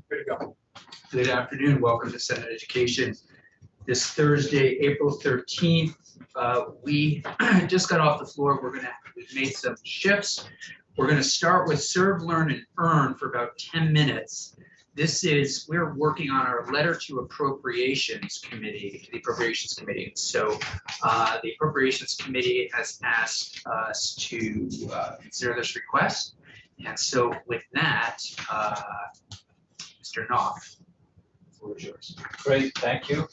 Good to go. Good afternoon. Welcome to Senate Education. This Thursday, April 13th, we just got off the floor. We've made some shifts. We're going to start with Serve, Learn, and Earn for about 10 minutes. We're working on our letter to Appropriations Committee, the Appropriations Committee. So the Appropriations Committee has asked us to consider this request. And so with that, Mr. Knopf, the floor is yours. Great, thank you.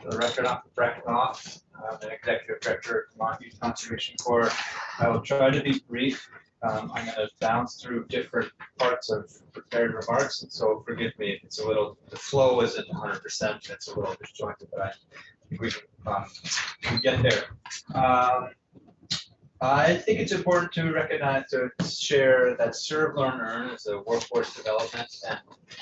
For the record, I'm Brett Knopf. I'm the Executive Director of Vermont Youth Conservation Corps. I will try to be brief. I'm going to bounce through different parts of prepared remarks, and so forgive me if it's the flow isn't 100%, it's a little disjointed, but I think we can get there. I think it's important to share that Serve, Learn, Earn is a workforce development and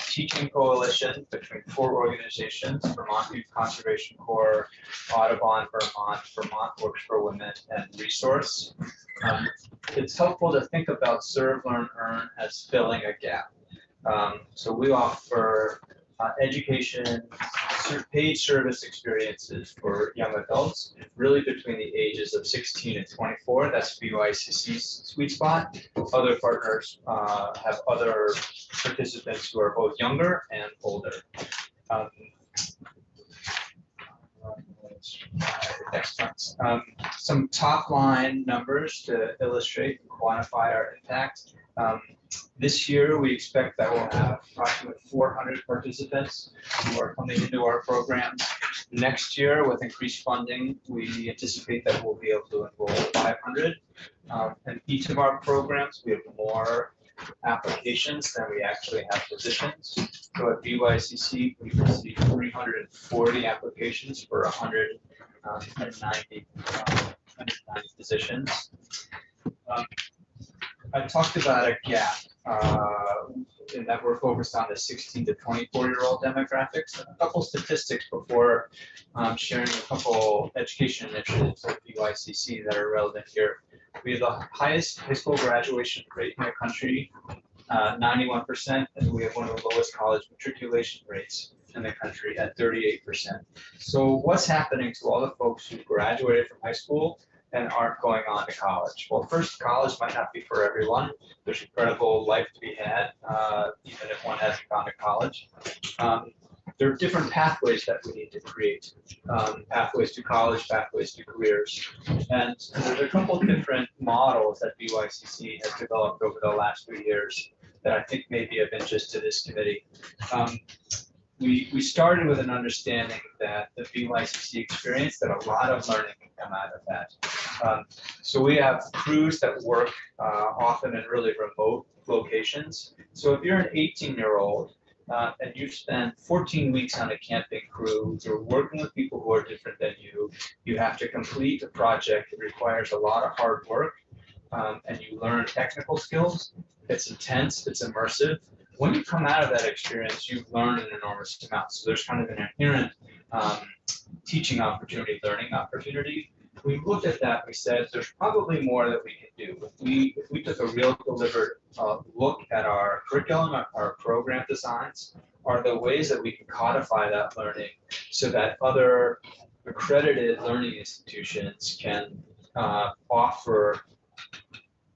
teaching coalition between 4 organizations: Vermont Youth Conservation Corps, Audubon Vermont, Vermont Works for Women, and Resource. It's helpful to think about Serve, Learn, Earn as filling a gap. So we offer education, paid service experiences for young adults, really between the ages of 16 and 24. That's VYCC's sweet spot. Other partners have other participants who are both younger and older. Next one. Some top line numbers to illustrate and quantify our impact. This year, we expect that we'll have approximately 400 participants who are coming into our program. Next year, with increased funding, we anticipate that we'll be able to enroll 500. In each of our programs, we have more applications than we actually have positions. So at VYCC, we received 340 applications for 190 positions. I talked about a gap in that we're focused on the 16 to 24-year-old demographics. A couple statistics before sharing a couple education initiatives at VYCC that are relevant here. We have the highest high school graduation rate in the country, 91%, and we have one of the lowest college matriculation rates in the country at 38%. So what's happening to all the folks who graduated from high school and aren't going on to college? Well, first, college might not be for everyone. There's incredible life to be had, even if one hasn't gone to college. There are different pathways that we need to create, pathways to college, pathways to careers. And there's a couple different models that VYCC has developed over the last few years that I think may be of interest to this committee. We started with an understanding that the VYCC experience, that a lot of learning can come out of that. So we have crews that work often in really remote locations. So if you're an 18-year-old and you've spent 14 weeks on a camping crew, you're working with people who are different than you, you have to complete a project. It requires a lot of hard work, and you learn technical skills. It's intense, it's immersive. When you come out of that experience, you've learned an enormous amount. So there's kind of an inherent teaching opportunity, learning opportunity. We looked at that, we said there's probably more that we can do. If we took a real deliberate look at our curriculum, our program designs, are the ways that we can codify that learning so that other accredited learning institutions can offer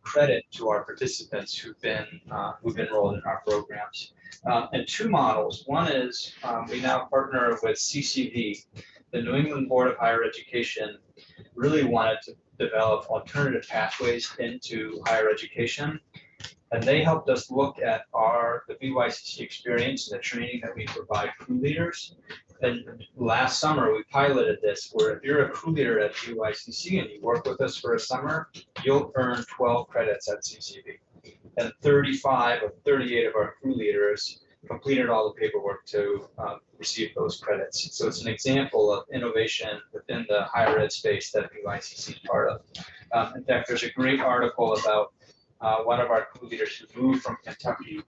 credit to our participants who've enrolled in our programs. And 2 models. One is we now partner with CCV. The New England Board of Higher Education really wanted to develop alternative pathways into higher education. And they helped us look at the VYCC experience and the training that we provide crew leaders. And last summer, we piloted this, where if you're a crew leader at VYCC and you work with us for a summer, you'll earn 12 credits at CCV. And 35 of 38 of our crew leaders completed all the paperwork to receive those credits. So it's an example of innovation within the higher ed space that VYCC is part of. In fact, there's a great article about one of our crew leaders who moved from Kentucky,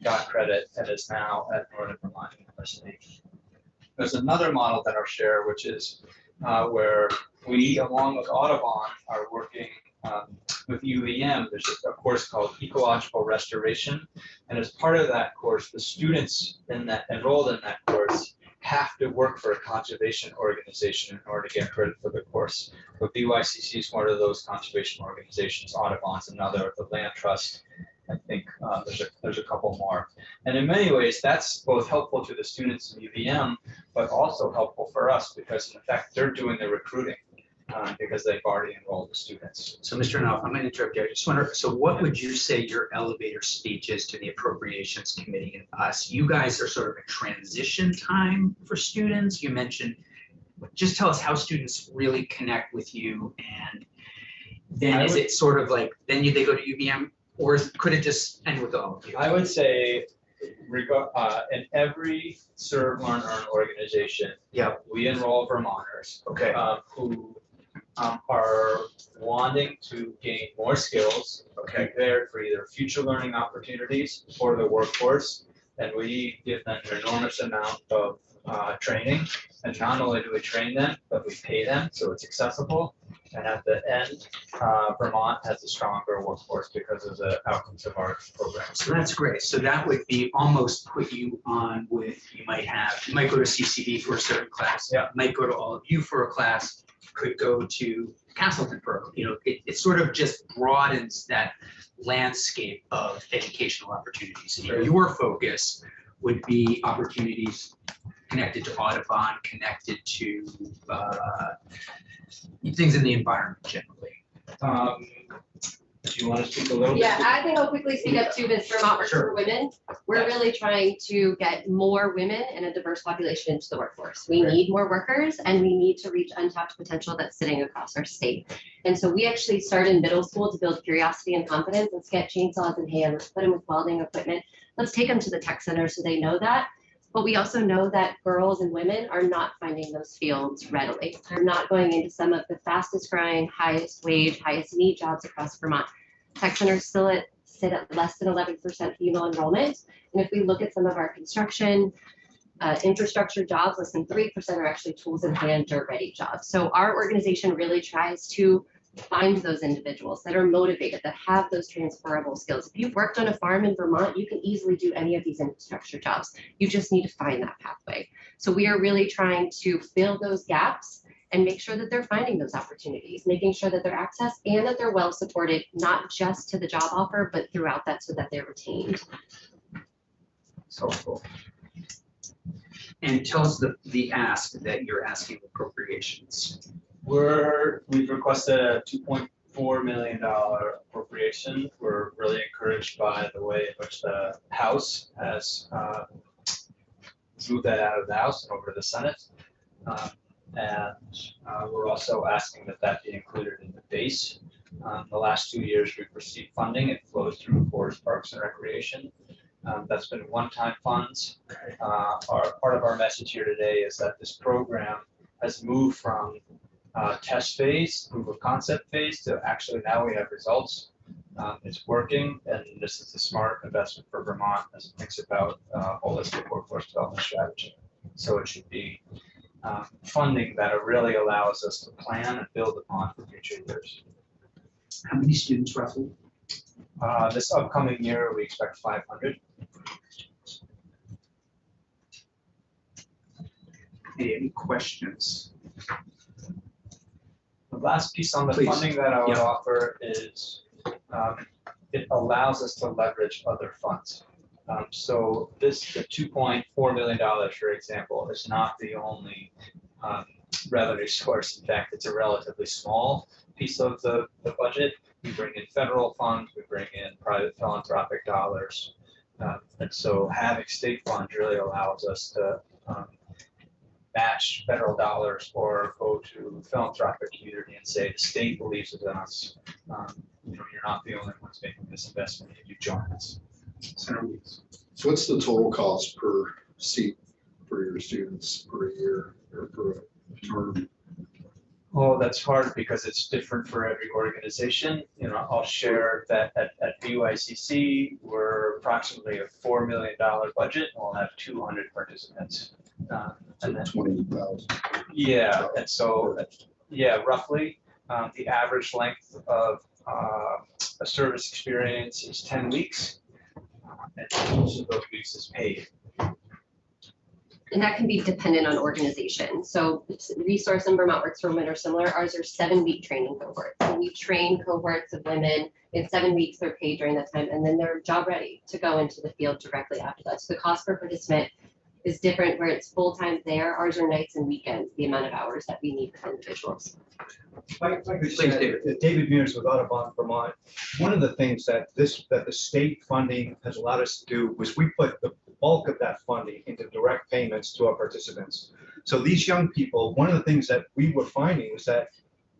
got credit, and is now at Northern Vermont University. There's another model that I'll share, which is where we, along with Audubon, are working with UVM, there's a course called Ecological Restoration. And as part of that course, the students enrolled in that course have to work for a conservation organization in order to get credit for the course. But BYCC is one of those conservation organizations, Audubon's another, the Land Trust. I think there's a couple more. And in many ways, that's both helpful to the students in UVM, but also helpful for us because in fact, they're doing the recruiting because they've already enrolled the students. So Mr. Knopf, I'm going to interrupt you. I just wonder, so what would you say your elevator speech is to the Appropriations Committee and us? You guys are sort of a transition time for students. You mentioned, just tell us how students really connect with you, and then is it sort of like, then they go to UVM, or could it just end with all of you? I would say in every serve, learn, earn organization, we enroll Vermonters Okay. Who are wanting to gain more skills, prepared for either future learning opportunities or the workforce. And we give them an enormous amount of training. And not only do we train them, but we pay them so it's accessible. And at the end, Vermont has a stronger workforce because of the outcomes of our program. So that's great. So that would be almost put you on with, you might go to CCD for a certain class. Yeah. Might go to all of you for a class, could go to Castleton for, it sort of just broadens that landscape of educational opportunities. And your focus would be opportunities connected to Audubon, connected to things in the environment generally. Do you want to speak a little bit? Yeah, I think I'll quickly speak up to this Vermont Works for Women. We're really trying to get more women and a diverse population into the workforce. We need more workers and we need to reach untapped potential that's sitting across our state. And so we actually started in middle school to build curiosity and confidence. Let's get chainsaws in hand, let's put them with welding equipment. Let's take them to the tech center so they know that. But we also know that girls and women are not finding those fields readily. They're not going into some of the fastest growing, highest wage, highest need jobs across Vermont. Tech centers still sit at less than 11% female enrollment. And if we look at some of our construction, infrastructure jobs, less than 3% are actually tools in hand, dirt ready jobs. So our organization really tries to find those individuals that are motivated, that have those transferable skills. If you've worked on a farm in Vermont, you can easily do any of these infrastructure jobs. You just need to find that pathway. So we are really trying to fill those gaps and make sure that they're finding those opportunities, making sure that they're accessed and that they're well supported, not just to the job offer, but throughout that so that they're retained. It's helpful. And tell us the ask that you're asking appropriations. We've requested a $2.4 million appropriation. We're really encouraged by the way in which the House has moved that out of the House and over to the Senate. And we're also asking that be included in the base. The last 2 years we've received funding. It flows through Forest Parks and Recreation. That's been one-time funds. Part of our message here today is that this program has moved from test phase, proof of concept phase, to actually now we have results. It's working, and this is a smart investment for Vermont as it thinks about holistic workforce development strategy. So it should be funding that really allows us to plan and build upon for future years. How many students roughly? This upcoming year, we expect 500. Any questions? The last piece on the Please. funding that I would Yeah. offer is it allows us to leverage other funds. So the $2.4 million, for example, is not the only revenue source. In fact, it's a relatively small piece of the budget. We bring in federal funds, we bring in private philanthropic dollars. And so having state funds really allows us to match federal dollars or go to the philanthropic community and say, the state believes in us. You're not the only ones making this investment, if you join us. Senator Weeks. So what's the total cost per seat for your students per year or per term? Oh, that's hard because it's different for every organization. I'll share that at BYCC, we're approximately a $4 million budget, and we'll have 200 participants. So 20,000. Yeah, and so, roughly, the average length of A service experience is 10 weeks, and each of those weeks is paid. And that can be dependent on organization. So Resource and Vermont Works for Women are similar. Ours are 7-week training cohorts. So we train cohorts of women in 7 weeks. They're paid during that time, and then they're job ready to go into the field directly after that. So the cost per participant is different where it's full-time there. Ours are nights and weekends, the amount of hours that we need for individuals. David Mears with Audubon, Vermont. One of the things that the state funding has allowed us to do was we put the bulk of that funding into direct payments to our participants. So these young people, one of the things that we were finding was that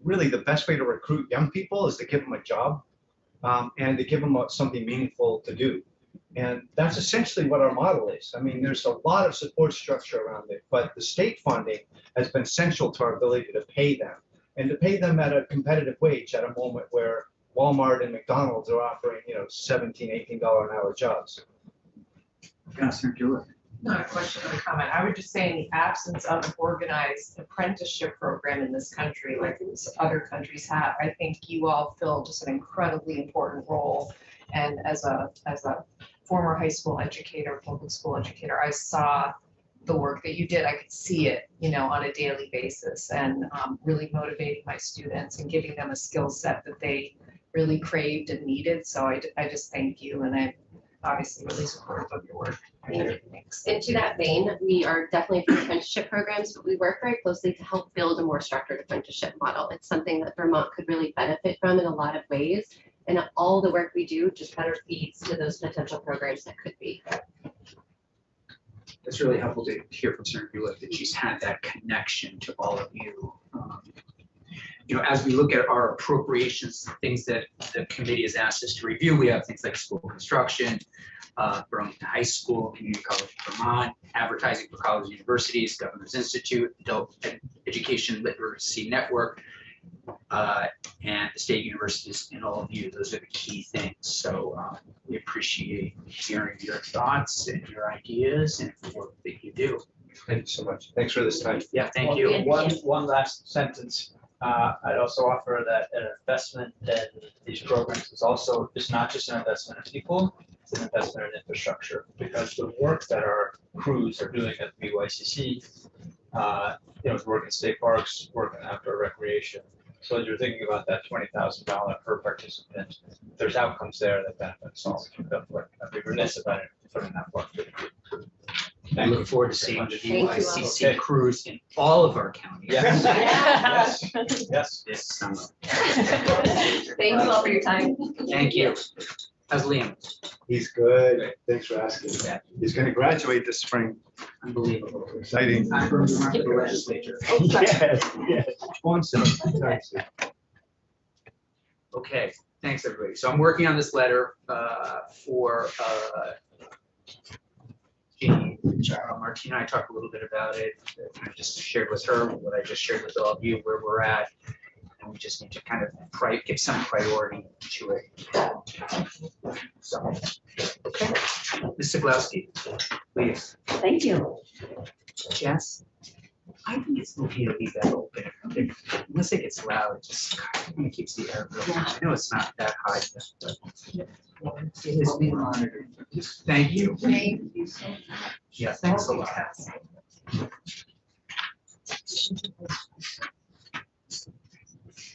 really the best way to recruit young people is to give them a job and to give them something meaningful to do. And that's essentially what our model is. I mean, there's a lot of support structure around it, but the state funding has been essential to our ability to pay them, and to pay them at a competitive wage at a moment where Walmart and McDonald's are offering, $17, $18 an hour jobs. Councilor Gillett. Not a question or a comment. I would just say in the absence of an organized apprenticeship program in this country, like other countries have, I think you all fill just an incredibly important role. And as a former high school educator, public school educator, I saw the work that you did. I could see it, on a daily basis, and really motivating my students and giving them a skill set that they really craved and needed. So I just thank you, and I'm obviously really supportive of your work. Thanks. And to that vein, we are definitely for apprenticeship programs, but we work very closely to help build a more structured apprenticeship model. It's something that Vermont could really benefit from in a lot of ways. And all the work we do just better feeds to those potential programs that could be. It's really helpful to hear from Senator Gillett that she's had that connection to all of you. As we look at our appropriations, things that the committee has asked us to review, we have things like school construction, Burlington High School, Community College of Vermont, advertising for colleges and universities, Governor's Institute, Adult Education Literacy Network, and the state universities, and all of you. Those are the key things. So we appreciate hearing your thoughts and your ideas and the work that you do. Thank you so much. Thanks for this time. Yeah, thank you. One last sentence. I'd also offer that an investment in these programs is not just an investment in people, it's an investment in infrastructure, because the work that our crews are doing at BYCC, working state parks, working outdoor recreation. So as you're thinking about that $20,000 per participant, there's outcomes there that benefit us all. I'd be remiss if I didn't put in that work. I look forward to seeing the Thank you all. BYCC crews in all of our counties. Yes. Yes. This summer. Thank you all for your time. Thank you. How's Liam? He's good. Thanks for asking. He's going to graduate this spring. Unbelievable. Exciting. I'm from the legislature. Yes. Okay, thanks, everybody. So I'm working on this letter for Jeannie. Martina and I talked a little bit about it. I just shared with her what I just shared with all of you, where we're at. And we just need to kind of give some priority to it. So, okay. Ms. Siglowski, please. Thank you. Jess, I think it's okay to leave that open. Unless it gets loud, it just kind of keeps the air going. I know it's not that high, but it is being monitored. Thank you. Thank you so much. Yeah, thanks a lot.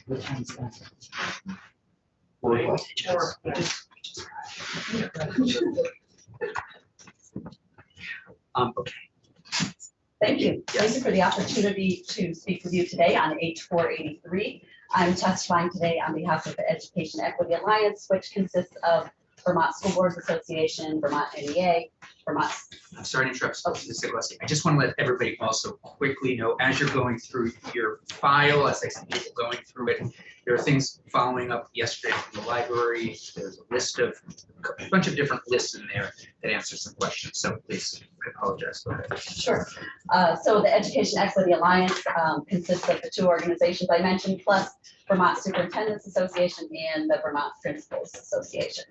What time is that? Okay. Thank you. Thank Yes. you for the opportunity to speak with you today on H4 83. I'm testifying today on behalf of the Education Equity Alliance, which consists of Vermont School Boards Association, Vermont NEA, Vermont. I'm sorry to interrupt, Ms. Siglowski. I just want to let everybody also quickly know, as you're going through your file, as I see people going through it, there are things following up yesterday from the library. There's a list of, a bunch of different lists in there that answer some questions. So please, I apologize. Go ahead. Sure. So the Education Equity Alliance consists of the two organizations I mentioned, plus Vermont Superintendents Association and the Vermont Principals Association.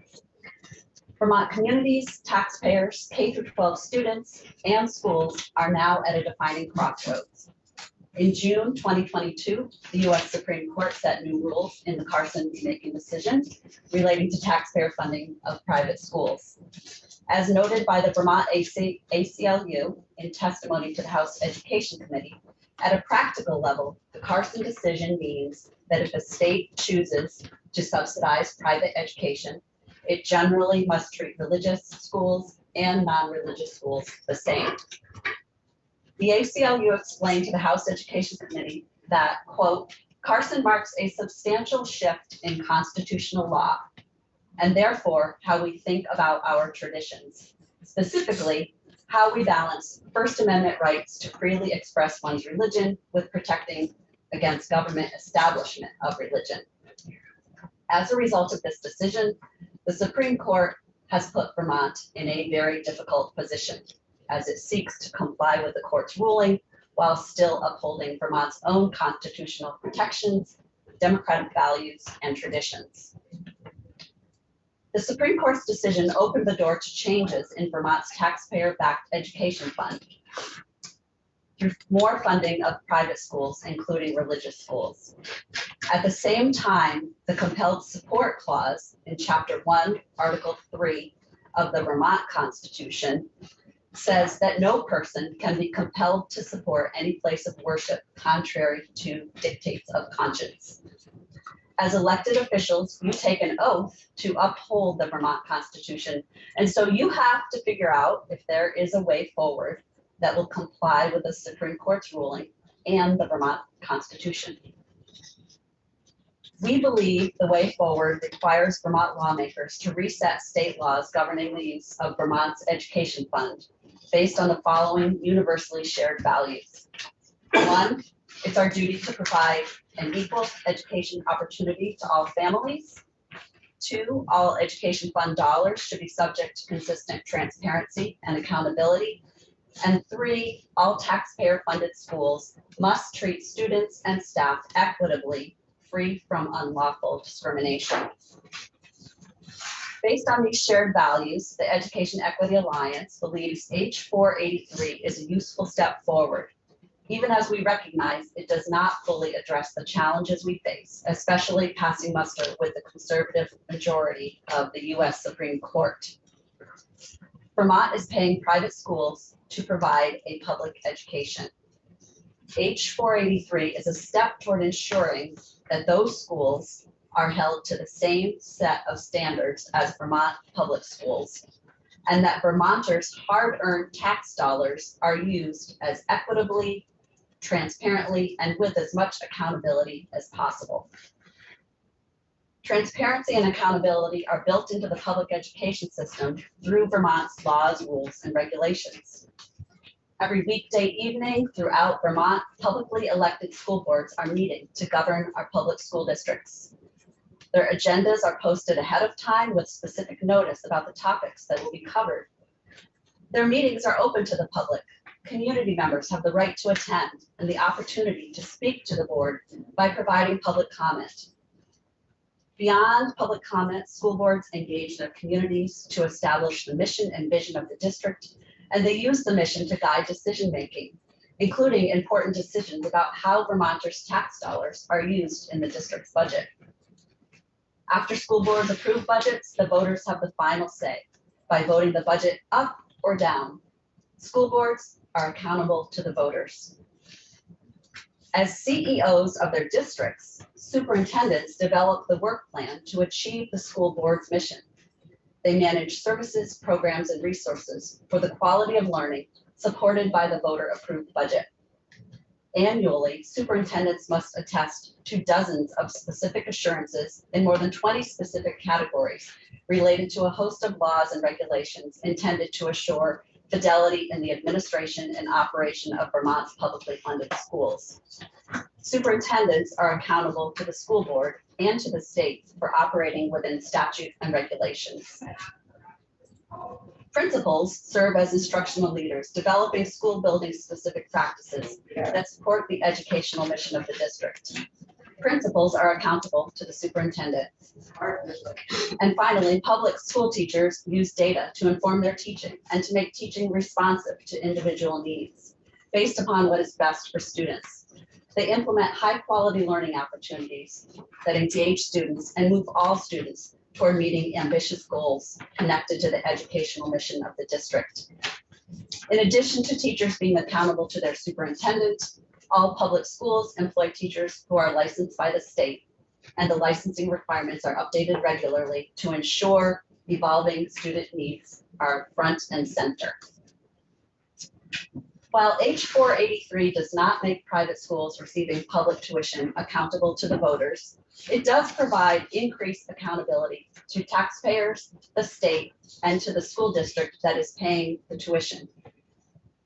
Vermont communities, taxpayers, K-12 students, and schools are now at a defining crossroads. In June 2022, the U.S. Supreme Court set new rules in the Carson remaking decision relating to taxpayer funding of private schools. As noted by the Vermont ACLU in testimony to the House Education Committee, at a practical level, the Carson decision means that if a state chooses to subsidize private education, it generally must treat religious schools and non-religious schools the same. The ACLU explained to the House Education Committee that, quote, Carson marks a substantial shift in constitutional law, and therefore how we think about our traditions, specifically how we balance First Amendment rights to freely express one's religion with protecting against government establishment of religion. As a result of this decision, the Supreme Court has put Vermont in a very difficult position as it seeks to comply with the court's ruling while still upholding Vermont's own constitutional protections, democratic values, and traditions. The Supreme Court's decision opened the door to changes in Vermont's taxpayer-backed education fund through more funding of private schools, including religious schools. At the same time, the compelled support clause in Chapter 1, Article 3 of the Vermont Constitution says that no person can be compelled to support any place of worship contrary to dictates of conscience. As elected officials, you take an oath to uphold the Vermont Constitution, and so you have to figure out if there is a way forward that will comply with the Supreme Court's ruling and the Vermont Constitution. We believe the way forward requires Vermont lawmakers to reset state laws governing the use of Vermont's education fund based on the following universally shared values. One, it's our duty to provide an equal education opportunity to all families. Two, all education fund dollars should be subject to consistent transparency and accountability. And three, all taxpayer-funded schools must treat students and staff equitably, free from unlawful discrimination. Based on these shared values, the Education Equity Alliance believes H483 is a useful step forward, even as we recognize it does not fully address the challenges we face, especially passing muster with the conservative majority of the U.S. Supreme Court. Vermont is paying private schools to provide a public education. H483 is a step toward ensuring that those schools are held to the same set of standards as Vermont public schools, and that Vermonters' hard-earned tax dollars are used as equitably, transparently, and with as much accountability as possible. Transparency and accountability are built into the public education system through Vermont's laws, rules, and regulations. Every weekday evening throughout Vermont, publicly elected school boards are meeting to govern our public school districts. Their agendas are posted ahead of time with specific notice about the topics that will be covered. Their meetings are open to the public. Community members have the right to attend and the opportunity to speak to the board by providing public comment. Beyond public comment, school boards engage their communities to establish the mission and vision of the district, and they use the mission to guide decision-making, including important decisions about how Vermonters' tax dollars are used in the district's budget. After school boards approve budgets, the voters have the final say by voting the budget up or down. School boards are accountable to the voters. As CEOs of their districts, superintendents develop the work plan to achieve the school board's mission. They manage services, programs, and resources for the quality of learning supported by the voter-approved budget. Annually, superintendents must attest to dozens of specific assurances in more than 20 specific categories related to a host of laws and regulations intended to assure fidelity in the administration and operation of Vermont's publicly funded schools. Superintendents are accountable to the school board and to the state for operating within statute and regulations. Principals serve as instructional leaders, developing school building specific practices that support the educational mission of the district. Principals are accountable to the superintendent. And finally, public school teachers use data to inform their teaching and to make teaching responsive to individual needs based upon what is best for students. They implement high-quality learning opportunities that engage students and move all students toward meeting ambitious goals connected to the educational mission of the district. In addition to teachers being accountable to their superintendent, all public schools employ teachers who are licensed by the state, and the licensing requirements are updated regularly to ensure evolving student needs are front and center. While H 483 does not make private schools receiving public tuition accountable to the voters, it does provide increased accountability to taxpayers, the state, and to the school district that is paying the tuition.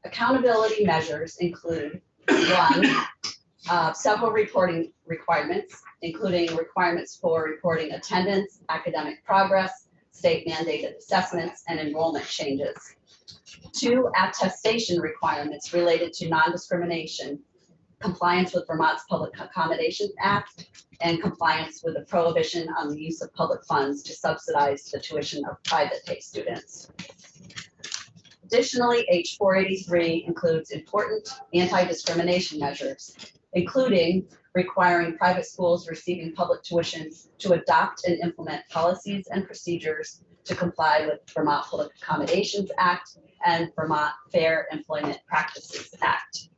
Accountability measures include one, several reporting requirements, including requirements for reporting attendance, academic progress, state mandated assessments, and enrollment changes. Two, attestation requirements related to non-discrimination, compliance with Vermont's Public Accommodations Act, and compliance with the prohibition on the use of public funds to subsidize the tuition of private pay students. Additionally, H 483 includes important anti-discrimination measures, including requiring private schools receiving public tuition to adopt and implement policies and procedures to comply with Vermont Public Accommodations Act and Vermont Fair Employment Practices Act.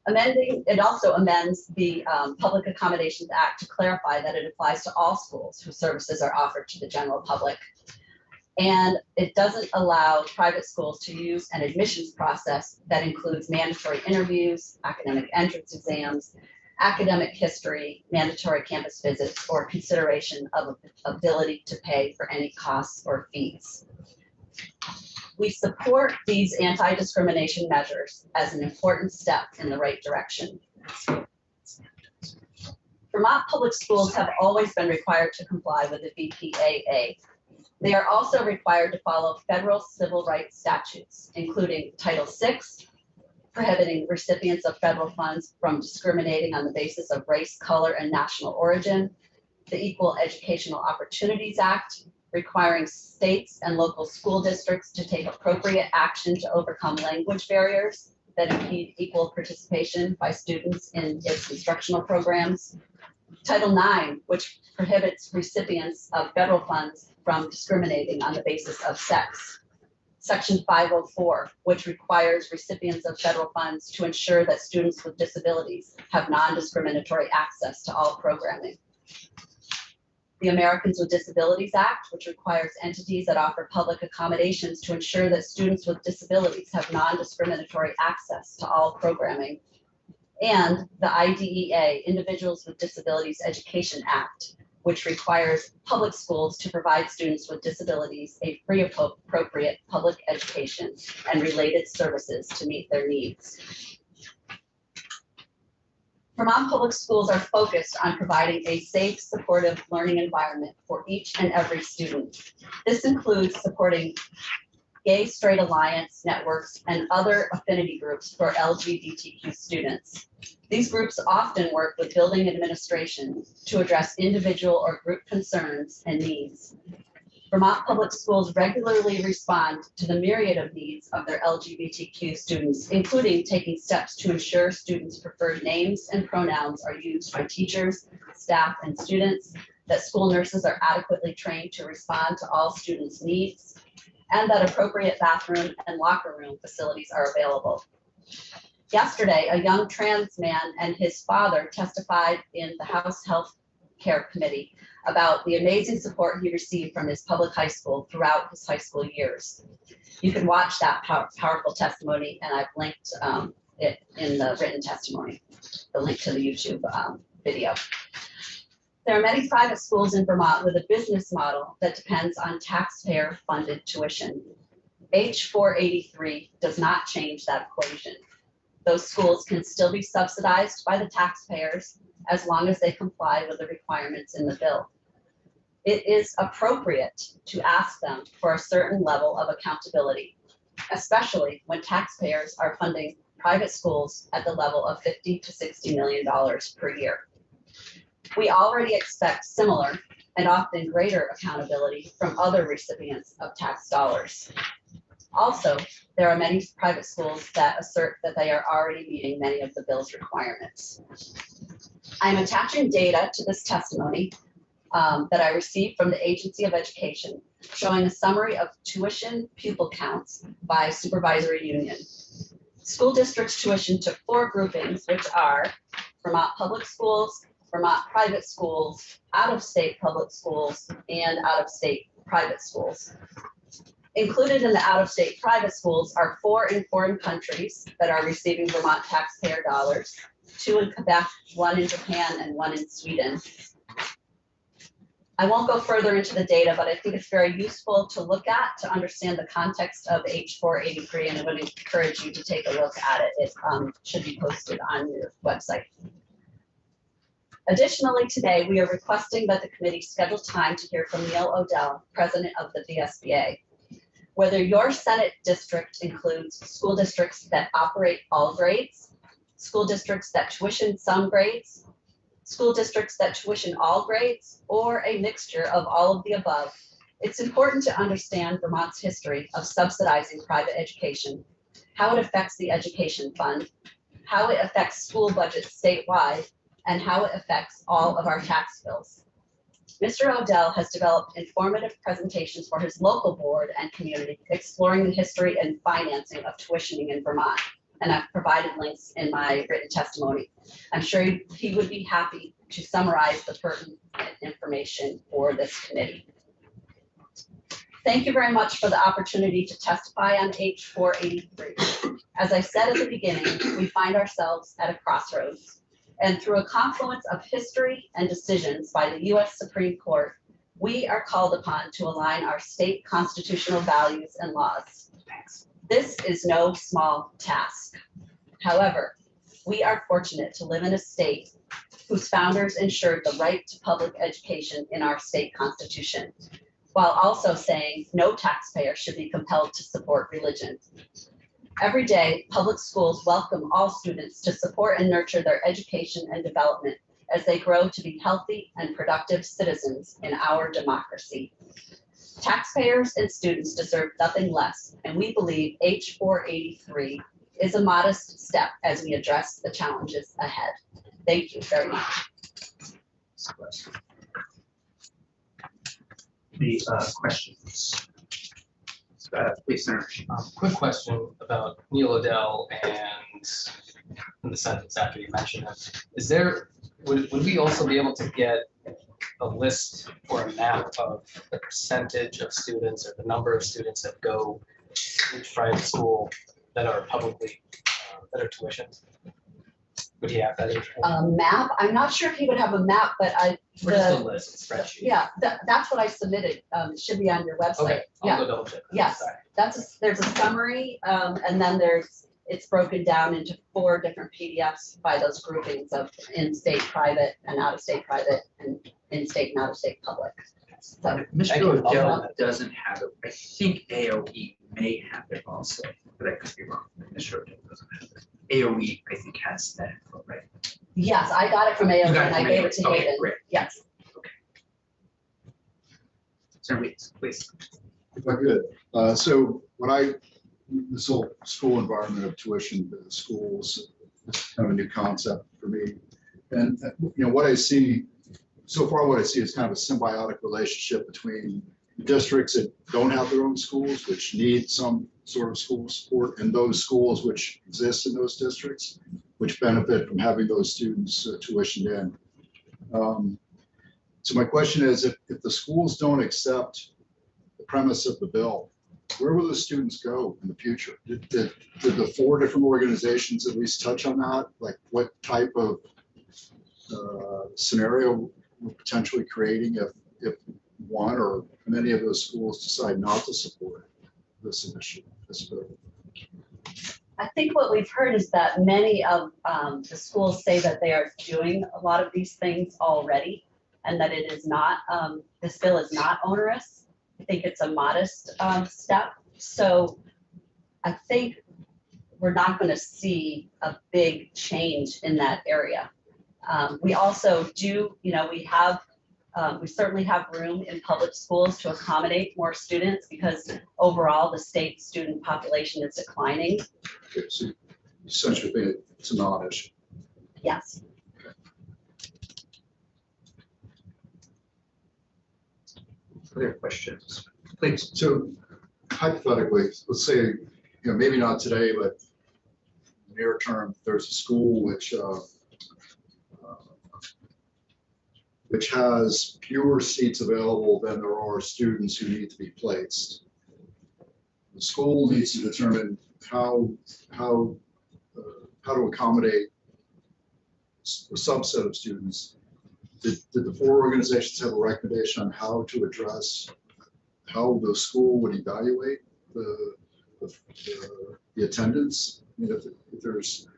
It also amends the Public Accommodations Act to clarify that it applies to all schools whose services are offered to the general public. And it doesn't allow private schools to use an admissions process that includes mandatory interviews, academic entrance exams, academic history, mandatory campus visits, or consideration of ability to pay for any costs or fees. We support these anti-discrimination measures as an important step in the right direction. Vermont public schools have always been required to comply with the VPAA. They are also required to follow federal civil rights statutes, including Title VI, prohibiting recipients of federal funds from discriminating on the basis of race, color, and national origin, the Equal Educational Opportunities Act, requiring states and local school districts to take appropriate action to overcome language barriers that impede equal participation by students in its instructional programs, Title IX, which prohibits recipients of federal funds from discriminating on the basis of sex. Section 504, which requires recipients of federal funds to ensure that students with disabilities have non-discriminatory access to all programming. The Americans with Disabilities Act, which requires entities that offer public accommodations to ensure that students with disabilities have non-discriminatory access to all programming. And the IDEA, Individuals with Disabilities Education Act, which requires public schools to provide students with disabilities a free appropriate public education and related services to meet their needs. Vermont public schools are focused on providing a safe, supportive learning environment for each and every student. This includes supporting Gay Straight Alliance networks and other affinity groups for LGBTQ students. These groups often work with building administration to address individual or group concerns and needs. Vermont public schools regularly respond to the myriad of needs of their LGBTQ students, including taking steps to ensure students' preferred names and pronouns are used by teachers, staff, and students, that school nurses are adequately trained to respond to all students' needs, and that appropriate bathroom and locker room facilities are available. Yesterday, a young trans man and his father testified in the House Health Care Committee about the amazing support he received from his public high school throughout his high school years. You can watch that powerful testimony, and I've linked it in the written testimony, the link to the YouTube video. There are many private schools in Vermont with a business model that depends on taxpayer-funded tuition. H 483 does not change that equation. Those schools can still be subsidized by the taxpayers as long as they comply with the requirements in the bill. It is appropriate to ask them for a certain level of accountability, especially when taxpayers are funding private schools at the level of $50 to $60 million per year. We already expect similar and often greater accountability from other recipients of tax dollars. Also, there are many private schools that assert that they are already meeting many of the bill's requirements. I'm attaching data to this testimony that I received from the Agency of Education, showing a summary of tuition pupil counts by supervisory union. School districts tuition to 4 groupings, which are Vermont Public Schools, Vermont Private Schools, out-of-state public schools, and out-of-state private schools. Included in the out-of-state private schools are 4 in foreign countries that are receiving Vermont taxpayer dollars, 2 in Quebec, 1 in Japan, and 1 in Sweden. I won't go further into the data, but I think it's very useful to look at to understand the context of H483, and I would encourage you to take a look at it. It should be posted on your website. Additionally, today, we are requesting that the committee schedule time to hear from Neil Odell, president of the VSBA. Whether your Senate district includes school districts that operate all grades, school districts that tuition some grades, school districts that tuition all grades, or a mixture of all of the above, it's important to understand Vermont's history of subsidizing private education, how it affects the education fund, how it affects school budgets statewide, and how it affects all of our tax bills. Mr. Odell has developed informative presentations for his local board and community, exploring the history and financing of tuitioning in Vermont. And I've provided links in my written testimony. I'm sure he would be happy to summarize the pertinent information for this committee. Thank you very much for the opportunity to testify on H483. As I said at the beginning, we find ourselves at a crossroads. And through a confluence of history and decisions by the US Supreme Court, we are called upon to align our state constitutional values and laws. This is no small task. However, we are fortunate to live in a state whose founders ensured the right to public education in our state constitution, while also saying no taxpayer should be compelled to support religion. Every day, public schools welcome all students to support and nurture their education and development as they grow to be healthy and productive citizens in our democracy. Taxpayers and students deserve nothing less, and we believe H483 is a modest step as we address the challenges ahead. Thank you very much. Any questions? Please, Senator. Quick question about Neil Odell and the sentence after you mentioned him. Is there, would we also be able to get a list or a map of the percentage of students or the number of students that go to each private school that are publicly, that are tuitioned? Would he have that information? A map, I'm not sure if he would have a map, but Or just a list, spreadsheet? yeah, that's what I submitted. It should be on your website. Okay, Yeah. I'll go double check. Yes. Sorry. There's a summary, and then it's broken down into 4 different PDFs by those groupings of in-state private and out-of-state private and in-state and out-of-state public. So, Mr. Thank you. Odell doesn't have it. I think AOE may have it also, but I could be wrong. Mr. Odell doesn't have it. AOE, I think, has that info, right? yes, I got it from AO You got it and I from gave AO. it to Okay, Hayden. great. Yes. Senator Weeds, please. If I could, so this whole school environment of tuition to the schools, it's kind of a new concept for me. And, what I see, so far what I see is kind of a symbiotic relationship between districts that don't have their own schools, which need some sort of school support, and those schools which exist in those districts, which benefit from having those students tuitioned in. So my question is, if the schools don't accept the premise of the bill, where will the students go in the future? Did the 4 different organizations at least touch on that? Like what type of scenario we're potentially creating if one or many of those schools decide not to support this initiative, this bill? I think what we've heard is that many of the schools say that they are doing a lot of these things already, and that it is not, this bill is not onerous. I think it's a modest step. So I think we're not going to see a big change in that area. We also do, we have we certainly have room in public schools to accommodate more students because overall the state student population is declining. Okay, so essentially think it's a non-issue. Yes. Other questions, please? So hypothetically, let's say, you know, maybe not today, but near term, there's a school which has fewer seats available than there are students who need to be placed. The school needs to determine how to accommodate a subset of students. Did the four organizations have a recommendation on how to address how the school would evaluate the attendance? I mean, if there's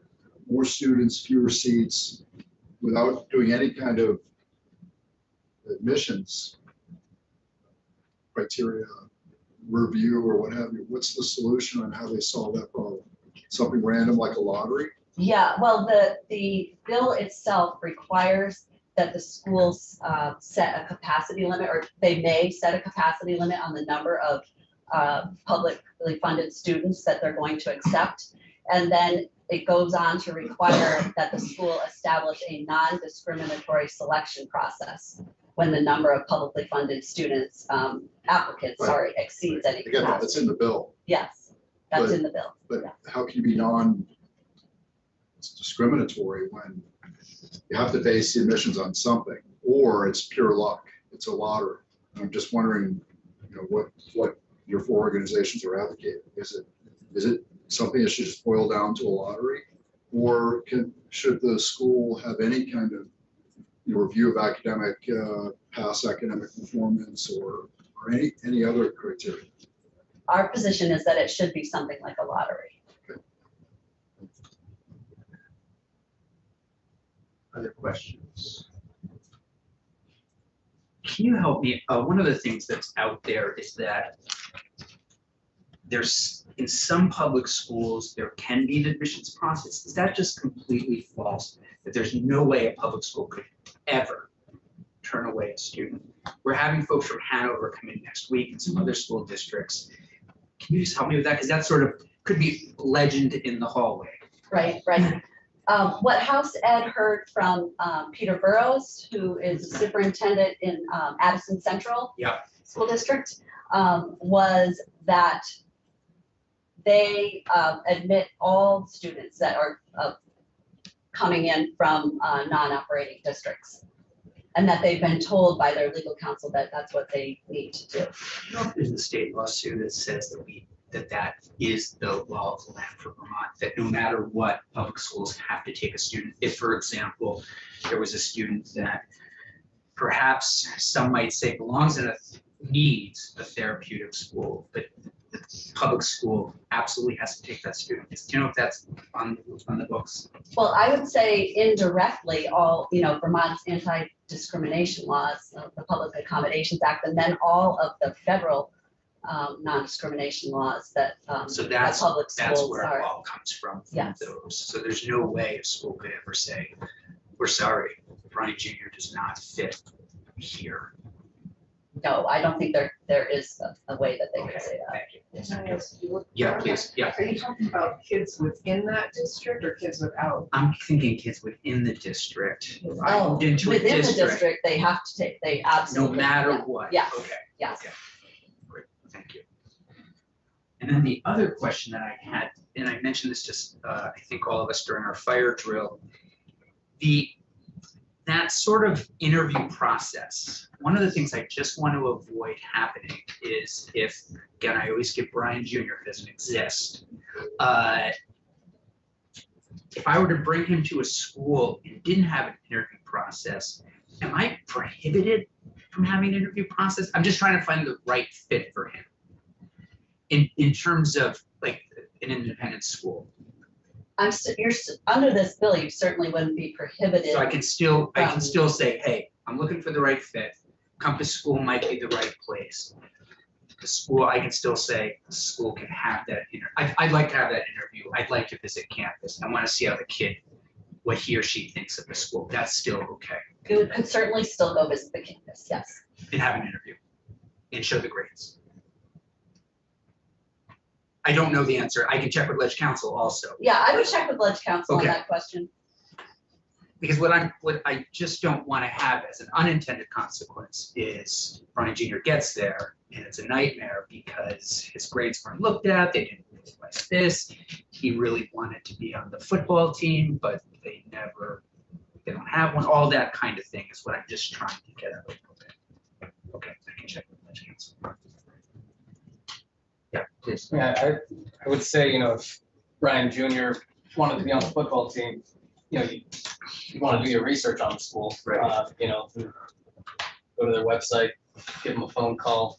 more students, fewer seats, without doing any kind of admissions criteria review or what have you, what's the solution on how they solve that problem? Something random like a lottery? Yeah, well, the bill itself requires that the schools set a capacity limit, or they may set a capacity limit on the number of publicly funded students that they're going to accept. And then it goes on to require that the school establish a non-discriminatory selection process when the number of publicly funded students, applicants, Right. sorry, exceeds any Again, that's capacity. in the bill, Yes, that's But- in the bill. but Yeah. how can you be non-discriminatory when you have to base the admissions on something, or it's pure luck, it's a lottery? And I'm just wondering, you know, what your four organizations are advocating. Is it something that should just boil down to a lottery? Or should the school have any kind of, you know, review of academic, past academic performance or any other criteria? Our position is that it should be something like a lottery. Other questions? Can you help me? One of the things that's out there is that there's, in some public schools, there can be an admissions process. Is that just completely false? That there's no way a public school could ever turn away a student? We're having folks from Hanover come in next week and some other school districts. Can you just help me with that? Because that sort of could be legend in the hallway. Right, right. What House Ed heard from Peter Burrows, who is a superintendent in Addison Central Yeah. School District, was that they admit all students that are coming in from non-operating districts. And that they've been told by their legal counsel that that's what they need to do. I don't know if there's a state lawsuit that says that is the law of the land for Vermont, that no matter what, public schools have to take a student. If, for example, there was a student that perhaps some might say belongs in needs a therapeutic school, but the public school absolutely has to take that student. Do you know if that's on the books? Well, I would say indirectly, all, you know, Vermont's anti-discrimination laws, the Public Accommodations Act, and then all of the federal non-discrimination laws that So that that's public schools where it are. all comes from Yes. those. So there's no way a school could ever say, we're sorry, Brian Jr. does not fit here. No, I don't think there is a way that they Okay, could say that. thank you. Can I ask you? Yeah, please, yeah. Are you talking about kids within that district or kids without? I'm thinking kids within the district. Oh, Moved into a within the district, district, they have to take, they no absolutely. matter yeah, what. Yes, Okay, yes. okay. Great, thank you. And then the other question that I had, and I mentioned this just, I think all of us during our fire drill, that sort of interview process, one of the things I just want to avoid happening is if, again, I always give Brian Jr., it doesn't exist. If I were to bring him to a school and didn't have an interview process, am I prohibited from having an interview process? I'm just trying to find the right fit for him. In terms of like an independent school. Under this bill, you certainly wouldn't be prohibited. So I can still say, hey, I'm looking for the right fit. Compass School might be the right place. The school, I can still say, the school can have that I'd like to have that interview. I'd like to visit campus. I want to see how the kid, what he or she thinks of the school. That's still okay. could certainly still go visit the campus, yes. and have an interview and show the grades? I don't know the answer. I can check with Ledge Council also. Yeah, I would check with Ledge Council on Okay. that question. Because what I just don't want to have as an unintended consequence is Brian Jr. gets there and it's a nightmare because his grades weren't looked at, they didn't really like this. He really wanted to be on the football team, but they don't have one. All that kind of thing is what I'm just trying to get at a little bit. Okay, I can check with Ledge Council. Yeah, please. Yeah, I would say, if Ryan Jr. wanted to be on the football team, you want to do your research on the school. Right. Go to their website, give them a phone call.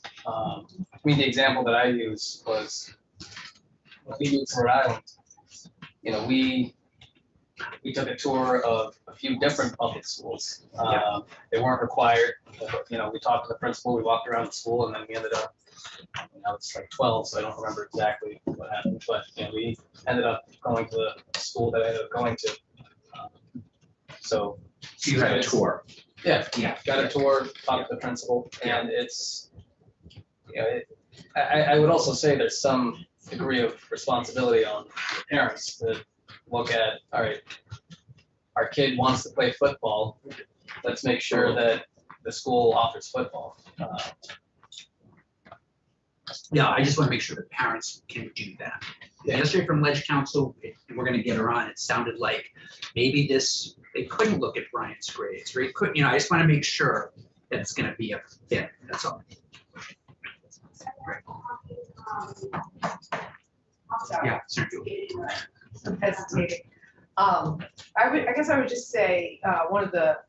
The example that I use was when we moved to Rhode Island. We took a tour of a few different public schools. They weren't required. We talked to the principal, we walked around the school, and then we ended up, I was like 12, so I don't remember exactly what happened, but we ended up going to the school that I ended up going to. So You had a tour. Yeah, Yeah. got a tour, talked to the principal, and it's, I would also say there's some degree of responsibility on the parents to look at, all right, our kid wants to play football, let's make sure that the school offers football. Yeah, I just want to make sure that parents can do that. Yesterday from Ledge Council, and we're gonna get her on, it sounded like maybe they couldn't look at Brian's grades, or he could, I just want to make sure that it's gonna be a fit, that's all. Yeah, certainly. I'm hesitating. I guess I would just say, one of the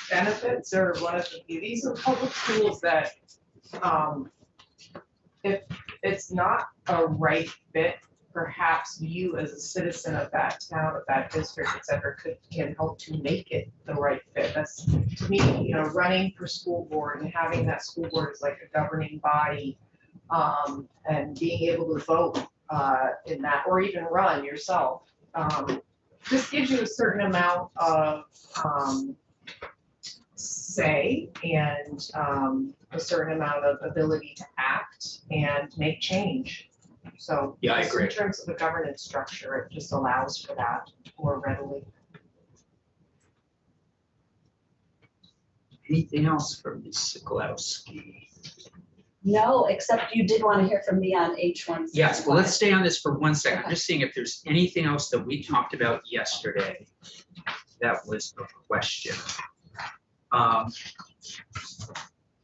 benefits or one of the beauties of public schools that, if it's not a right fit, perhaps you as a citizen of that town, of that district, et cetera, can help to make it the right fit. That's, to me, running for school board and having that school board as like a governing body, and being able to vote in that, or even run yourself. This gives you a certain amount of say and a certain amount of ability to act and make change. So Yeah, I just agree. in terms of the governance structure, it just allows for that more readily. Anything else from Ms. Sikulowski? No, except you did want to hear from me on H1. Yes, well, let's stay on this for 1 second. I'm Okay. just seeing if there's anything else that we talked about yesterday that was a question.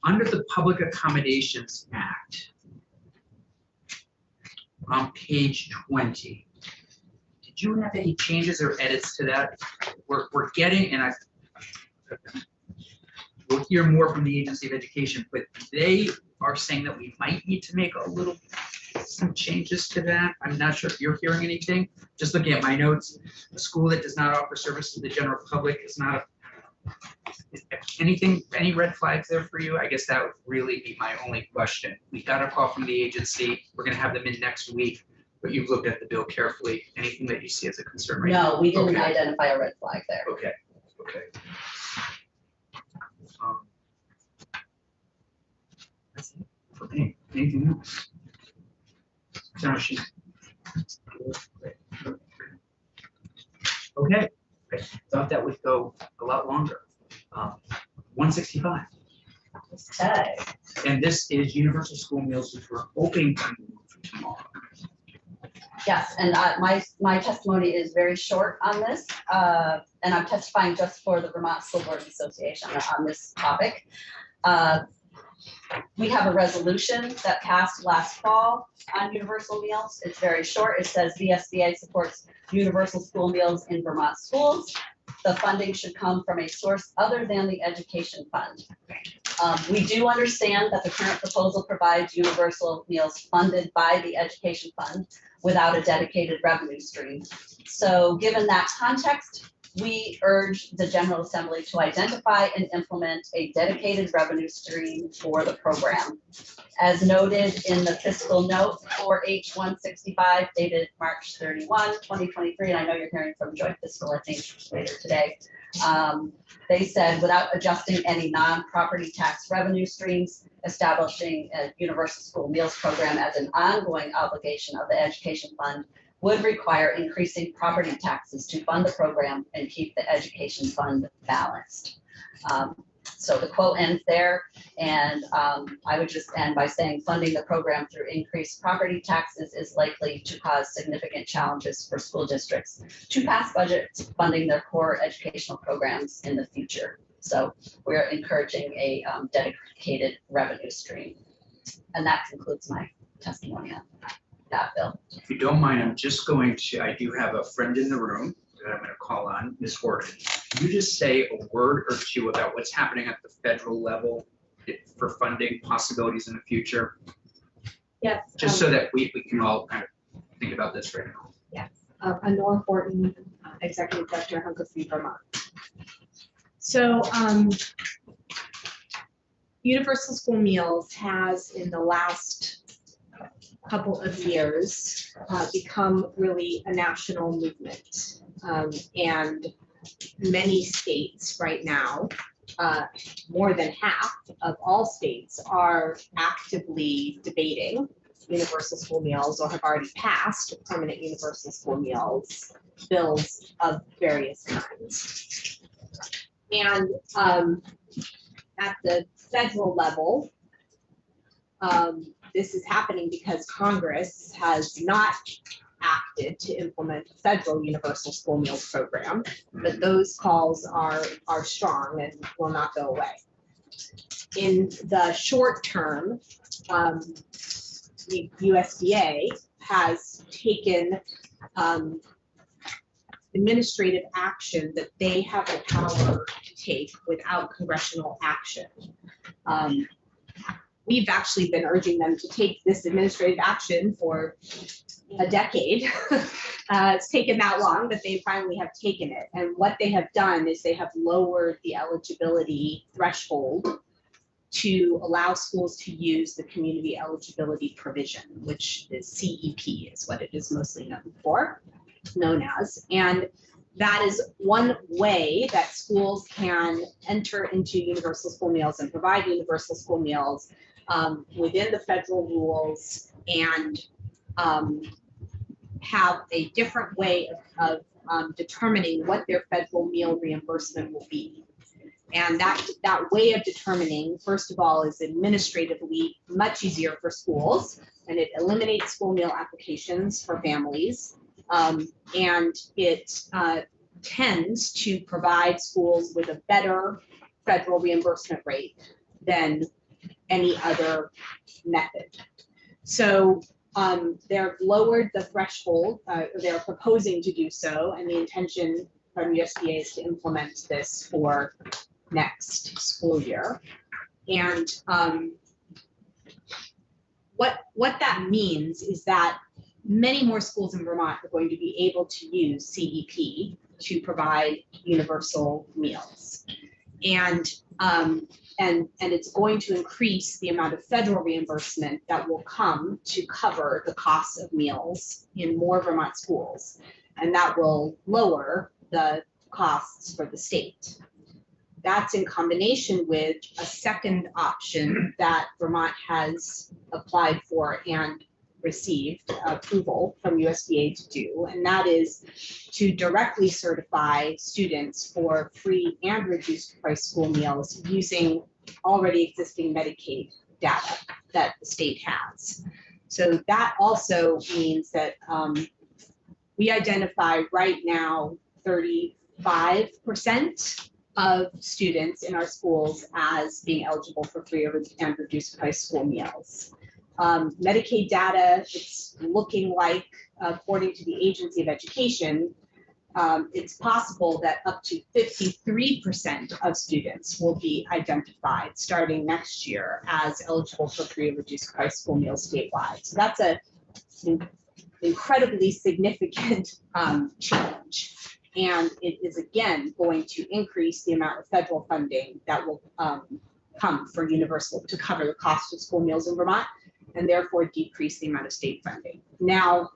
Under the Public Accommodations Act, on page 20, did you have any changes or edits to that? We're getting, and we'll hear more from the Agency of Education, but they are saying that we might need to make some changes to that. I'm not sure if you're hearing anything. Just looking at my notes, a school that does not offer service to the general public is not any red flags there for you? I guess that would really be my only question. We got a call from the agency. We're gonna have them in next week, but you've looked at the bill carefully. Anything that you see as a concern right now? No, we didn't Okay. identify a red flag there. Okay. That's it for me. Anything else? No, she. Okay, thought that would go a lot longer. 165. Okay. And this is universal school meals, which we're hoping to move tomorrow. Yes, and my testimony is very short on this, and I'm testifying just for the Vermont School Board Association on this topic. We have a resolution that passed last fall on universal meals. It's very short. It says VSBA supports universal school meals in Vermont schools. The funding should come from a source other than the education fund. We do understand that the current proposal provides universal meals funded by the education fund without a dedicated revenue stream. So given that context, we urge the General Assembly to identify and implement a dedicated revenue stream for the program. As noted in the fiscal note for H-165 dated March 31, 2023, and I know you're hearing from Joint Fiscal, I think, later today. They said, without adjusting any non-property tax revenue streams, establishing a universal school meals program as an ongoing obligation of the education fund would require increasing property taxes to fund the program and keep the education fund balanced. So the quote ends there, and I would just end by saying funding the program through increased property taxes is likely to cause significant challenges for school districts to pass budgets funding their core educational programs in the future. So we're encouraging a dedicated revenue stream. And that concludes my testimony on that bill. If you don't mind, I'm just going to, I do have a friend in the room that I'm going to call on, Ms. Horton. Can you just say a word or two about what's happening at the federal level for funding possibilities in the future? Yes. Just so that we can all kind of think about this right now. Yes. Honora Horton, Executive Director, Hunger-Free Vermont. So Universal School Meals has, in the last couple of years, become really a national movement. And many states right now, more than half of all states, are actively debating universal school meals or have already passed permanent universal school meals bills of various kinds. And at the federal level, this is happening because Congress has not acted to implement a federal universal school meals program, but those calls are strong and will not go away. In the short term, the USDA has taken administrative action that they have the power to take without congressional action. We've actually been urging them to take this administrative action for a decade. It's taken that long, but they finally have taken it. And what they have done is they have lowered the eligibility threshold to allow schools to use the community eligibility provision, which is CEP is what it is mostly known as. And that is one way that schools can enter into universal school meals and provide universal school meals within the federal rules and have a different way of determining what their federal meal reimbursement will be. And that way of determining, first of all, is administratively much easier for schools, and it eliminates school meal applications for families. And it tends to provide schools with a better federal reimbursement rate than any other method. So they've lowered the threshold, they're proposing to do so, and the intention from USDA is to implement this for next school year. And what that means is that many more schools in Vermont are going to be able to use CEP to provide universal meals. And it's going to increase the amount of federal reimbursement that will come to cover the cost of meals in more Vermont schools. And that will lower the costs for the state. That's in combination with a second option that Vermont has applied for and received approval from USDA to do, and that is to directly certify students for free and reduced price school meals using already existing Medicaid data that the state has. So that also means that we identify right now 35% of students in our schools as being eligible for free and reduced price school meals. Medicaid data, it's looking like, according to the Agency of Education, it's possible that up to 53% of students will be identified starting next year as eligible for free and reduced price school meals statewide. So that's an incredibly significant change. And it is again going to increase the amount of federal funding that will come for universal to cover the cost of school meals in Vermont, and therefore decrease the amount of state funding. Now,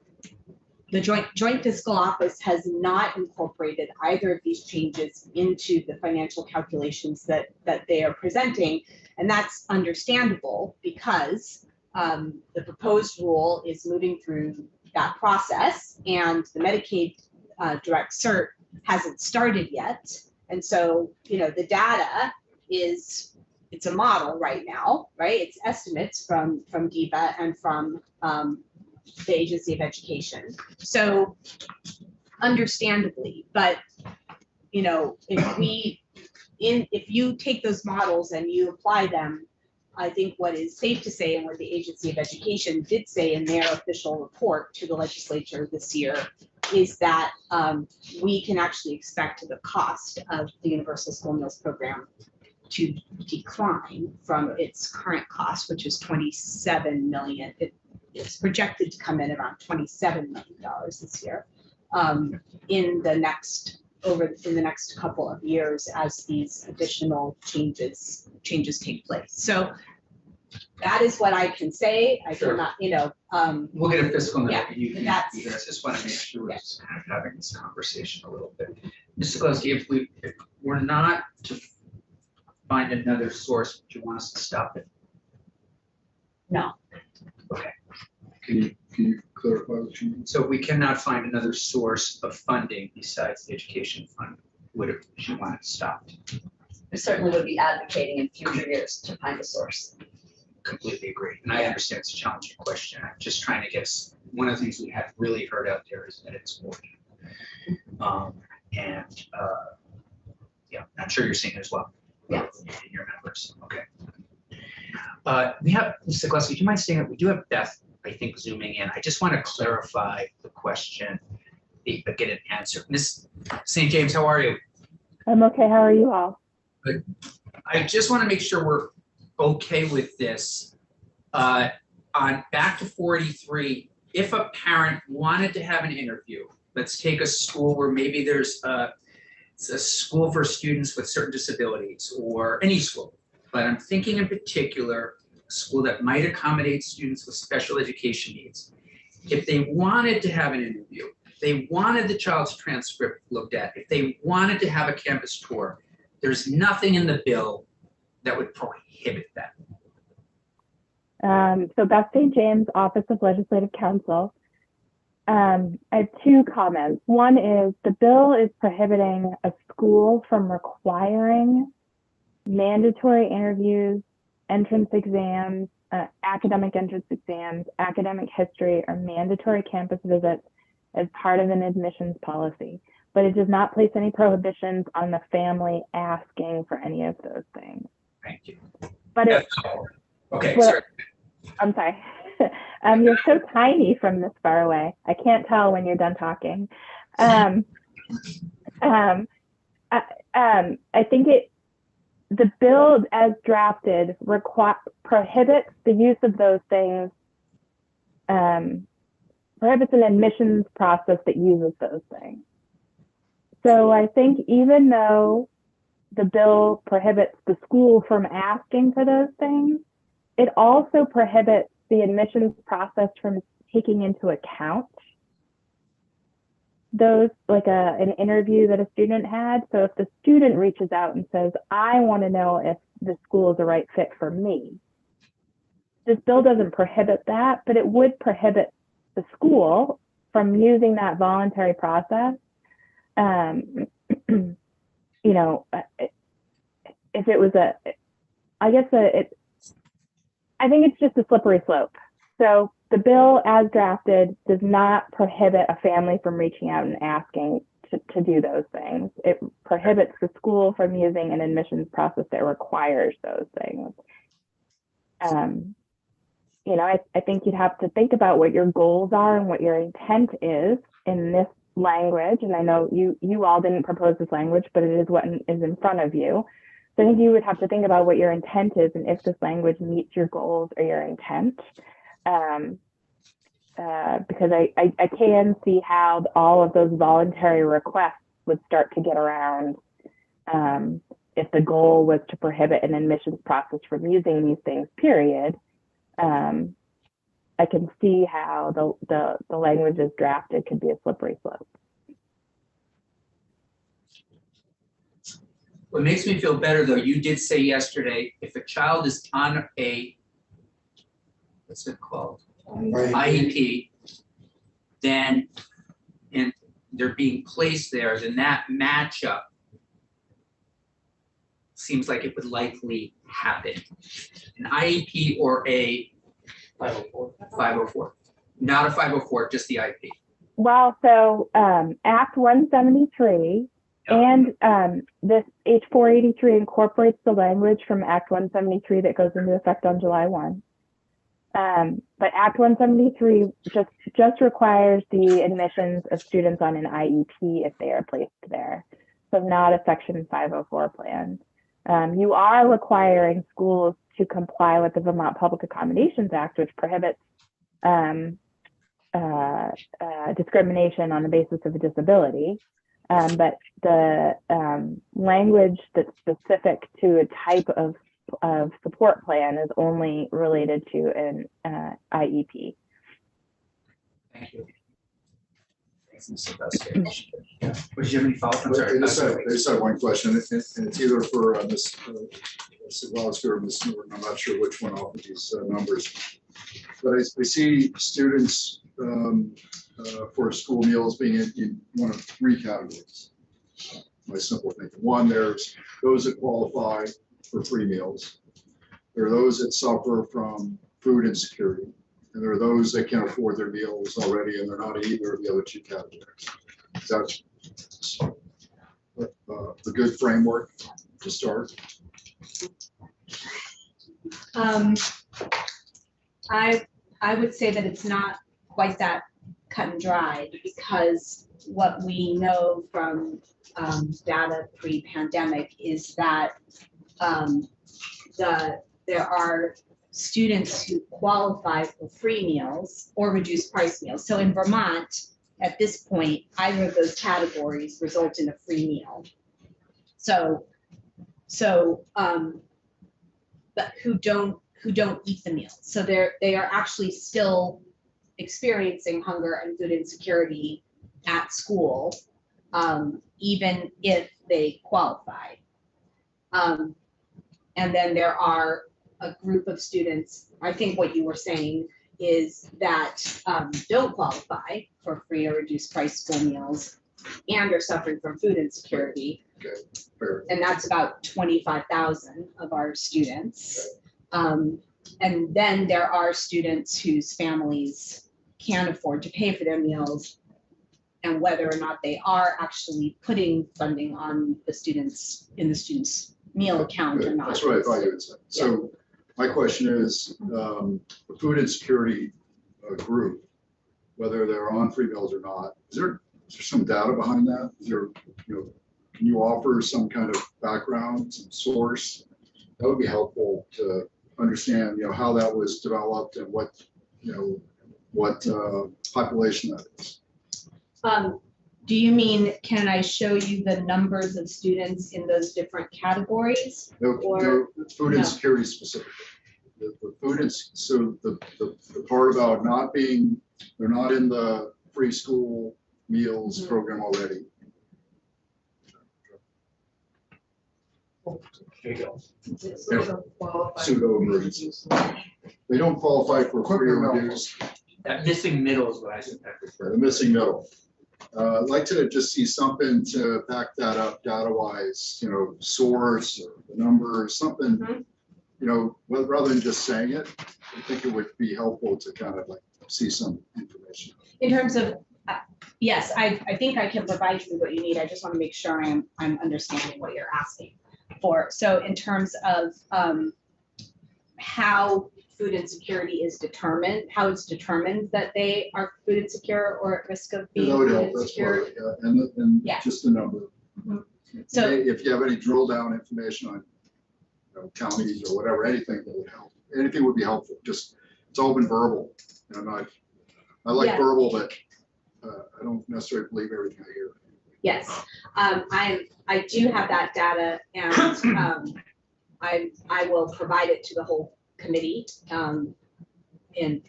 the Joint Fiscal Office has not incorporated either of these changes into the financial calculations that they are presenting, and that's understandable because the proposed rule is moving through that process, and the Medicaid direct cert hasn't started yet. And so, you know, the data it's a model right now, right? It's estimates from DEBA and from the Agency of Education. So understandably, but you know, if you take those models and you apply them, I think what is safe to say, and what the Agency of Education did say in their official report to the legislature this year, is that we can actually expect the cost of the Universal School Meals Program to decline from its current cost, which is $27 million. It's projected to come in around $27 million this year in the next couple of years as these additional changes take place. So that is what I can say. I Sure. cannot, you know. We'll get a fiscal note. Yeah, You that's- guys just want to make sure we're Yeah. just kind of having this conversation a little bit. Mr. Gillespie, if we're not to find another source, would you want us to stop it? No. Okay, Can you clarify what you mean? so if we cannot find another source of funding besides the education fund, would you want it stopped? We certainly would be advocating in future years to find a source. Completely agree, and I understand it's a challenging question. I'm just trying to get us, one of the things we have really heard out there is that it's working. Yeah, I'm sure you're seeing it as well. Yes. In your members, okay. We have, Mr. Gillespie, do you mind saying that we do have Beth, I think, zooming in. I just want to clarify the question, but get an answer. Ms. St. James, how are you? I'm okay. How are you all? I just want to make sure we're okay with this. On back to 483, if a parent wanted to have an interview, let's take a school where maybe there's it's a school for students with certain disabilities, or any school, but I'm thinking in particular, a school that might accommodate students with special education needs. If they wanted to have an interview, if they wanted the child's transcript looked at, if they wanted to have a campus tour, there's nothing in the bill that would prohibit that. So Beth St. James, Office of Legislative Counsel. I have two comments. One is the bill is prohibiting a school from requiring mandatory interviews, entrance exams, academic entrance exams, academic history, or mandatory campus visits as part of an admissions policy. But it does not place any prohibitions on the family asking for any of those things. Thank you. But it, Okay, Well- sorry. I'm sorry. You're so tiny from this far away. I can't tell when you're done talking. I think the bill as drafted prohibits the use of those things, prohibits an admissions process that uses those things. So I think even though the bill prohibits the school from asking for those things, it also prohibits the admissions process from taking into account those, like an interview that a student had. So if the student reaches out and says, I want to know if the school is the right fit for me, this bill doesn't prohibit that, but it would prohibit the school from using that voluntary process. You know, if it was I think it's just a slippery slope. So the bill as drafted does not prohibit a family from reaching out and asking to do those things. It prohibits the school from using an admissions process that requires those things. You know, I think you'd have to think about what your goals are and what your intent is in this language. And I know you all didn't propose this language, but it is what is in front of you. So I think you would have to think about what your intent is and if this language meets your goals or your intent. Because I can see how all of those voluntary requests would start to get around if the goal was to prohibit an admissions process from using these things, period. I can see how the language as drafted could be a slippery slope. What makes me feel better, though, you did say yesterday, if a child is on a, what's it called? IEP, then, and they're being placed there, then that matchup seems like it would likely happen. An IEP or a 504, not a 504, just the IEP. Well, so Act 173 and this H483 incorporates the language from Act 173 that goes into effect on July 1. But Act 173 just requires the admissions of students on an IEP if they are placed there, so not a Section 504 plan. You are requiring schools to comply with the Vermont Public Accommodations Act, which prohibits discrimination on the basis of a disability. But the language that's specific to a type of support plan is only related to an IEP. Thank you. Would you have any follow-up? I'm sorry. I just have one question, and it's either for Ms. Sawalski or Ms. Norton. I'm not sure which one off of these numbers. But I see students for school meals being in one of three categories. My simple thinking. One, there's those that qualify for free meals. There are those that suffer from food insecurity. And there are those that can afford their meals already and they're not either of the other two categories. That's a good framework to start. I would say that it's not quite that cut and dried, because what we know from data pre-pandemic is that there are students who qualify for free meals or reduced price meals. So in Vermont, at this point, either of those categories result in a free meal. But who don't eat the meals. So they are actually still experiencing hunger and food insecurity at school, even if they qualify. And then there are a group of students, I think what you were saying is that don't qualify for free or reduced price school meals and are suffering from food insecurity. Okay, fair. And that's about 25,000 of our students. And then there are students whose families can't afford to pay for their meals, and whether or not they are actually putting funding on the students in the students' meal account or not. That's what I thought you would say. So my question is, the food insecurity group, whether they're on free meals or not, is there some data behind that? Is there, can you offer some kind of background, some source? That would be helpful to understand, how that was developed and what population that is. Do you mean, can I show you the numbers of students in those different categories? No, food insecurity specifically. The food so the part about they're not in the free school meals program already. Pseudo emergencies. They don't qualify for free or reduced. That missing middle is what I said. The missing middle. I'd like to just see something to back that up data-wise, source or the number, something, rather than just saying it. I think it would be helpful to kind of see some information. In terms of, yes, I think I can provide you with what you need. I just want to make sure I'm understanding what you're asking for. So in terms of how food insecurity is determined, how it's determined that they are food insecure or at risk of being food insecure. And just the number. Mm-hmm. So if you have any drill down information on counties or whatever, anything that would help. Anything would be helpful. Just it's all been verbal. I like verbal, but I don't necessarily believe everything I hear. Yes, I do have that data and I will provide it to the whole committee and Okay,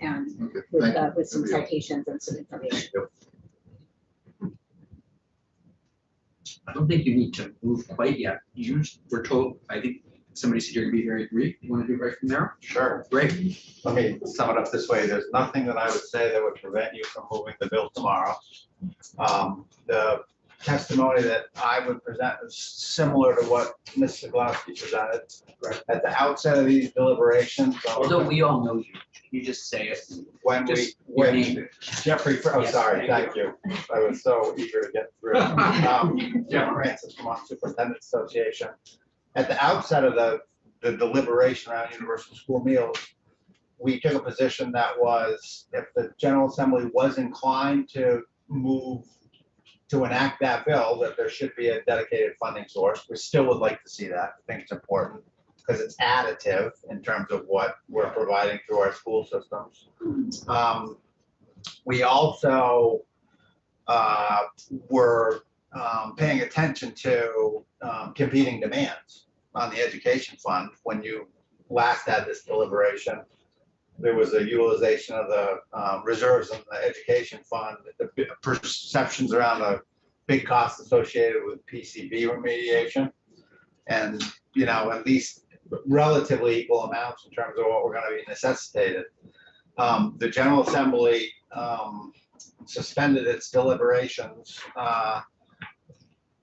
with, thank you. with some citations and some information. I don't think you need to move quite yet. You were told, I think somebody said you're gonna be very brief. You want to do it right from there? Sure. Great. Let me sum it up this way. There's nothing that I would say that would prevent you from moving the bill tomorrow. The testimony that I would present is similar to what Ms. Zaglavsky presented. Right. At the outset of these deliberations, Although we all know you, you just say it. when Just your when name. Jeffrey, oh, Yes, sorry, thank thank you. I was so eager to get through. Jeff Francis, Vermont Superintendent Association. At the outset of the deliberation around universal school meals, we took a position that was, if the General Assembly was inclined to move to enact that bill, that there should be a dedicated funding source. We still would like to see that. I think it's important because it's additive in terms of what we're providing through our school systems. We also were paying attention to competing demands on the education fund. When you last had this deliberation, there was a utilization of the reserves in the education fund, the perceptions around the big costs associated with PCB remediation. And, you know, at least relatively equal amounts in terms of what we're gonna be necessitated. The General Assembly suspended its deliberations.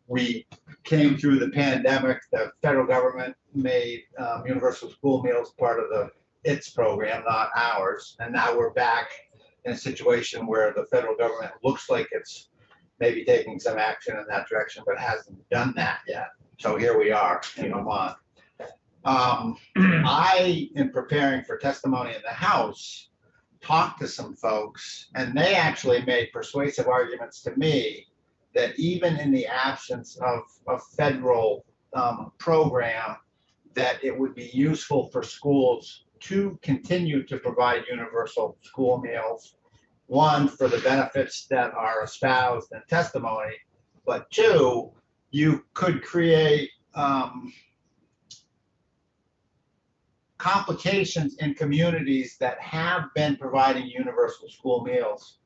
We came through the pandemic. The federal government made universal school meals part of its program, not ours. And now we're back in a situation where the federal government looks like it's maybe taking some action in that direction, but hasn't done that yet. So here we are in Vermont. I, in preparing for testimony in the House, talked to some folks, and they actually made persuasive arguments to me that even in the absence of a federal program, that it would be useful for schools to continue to provide universal school meals. One, for the benefits that are espoused in testimony, but two, you could create complications in communities that have been providing universal school meals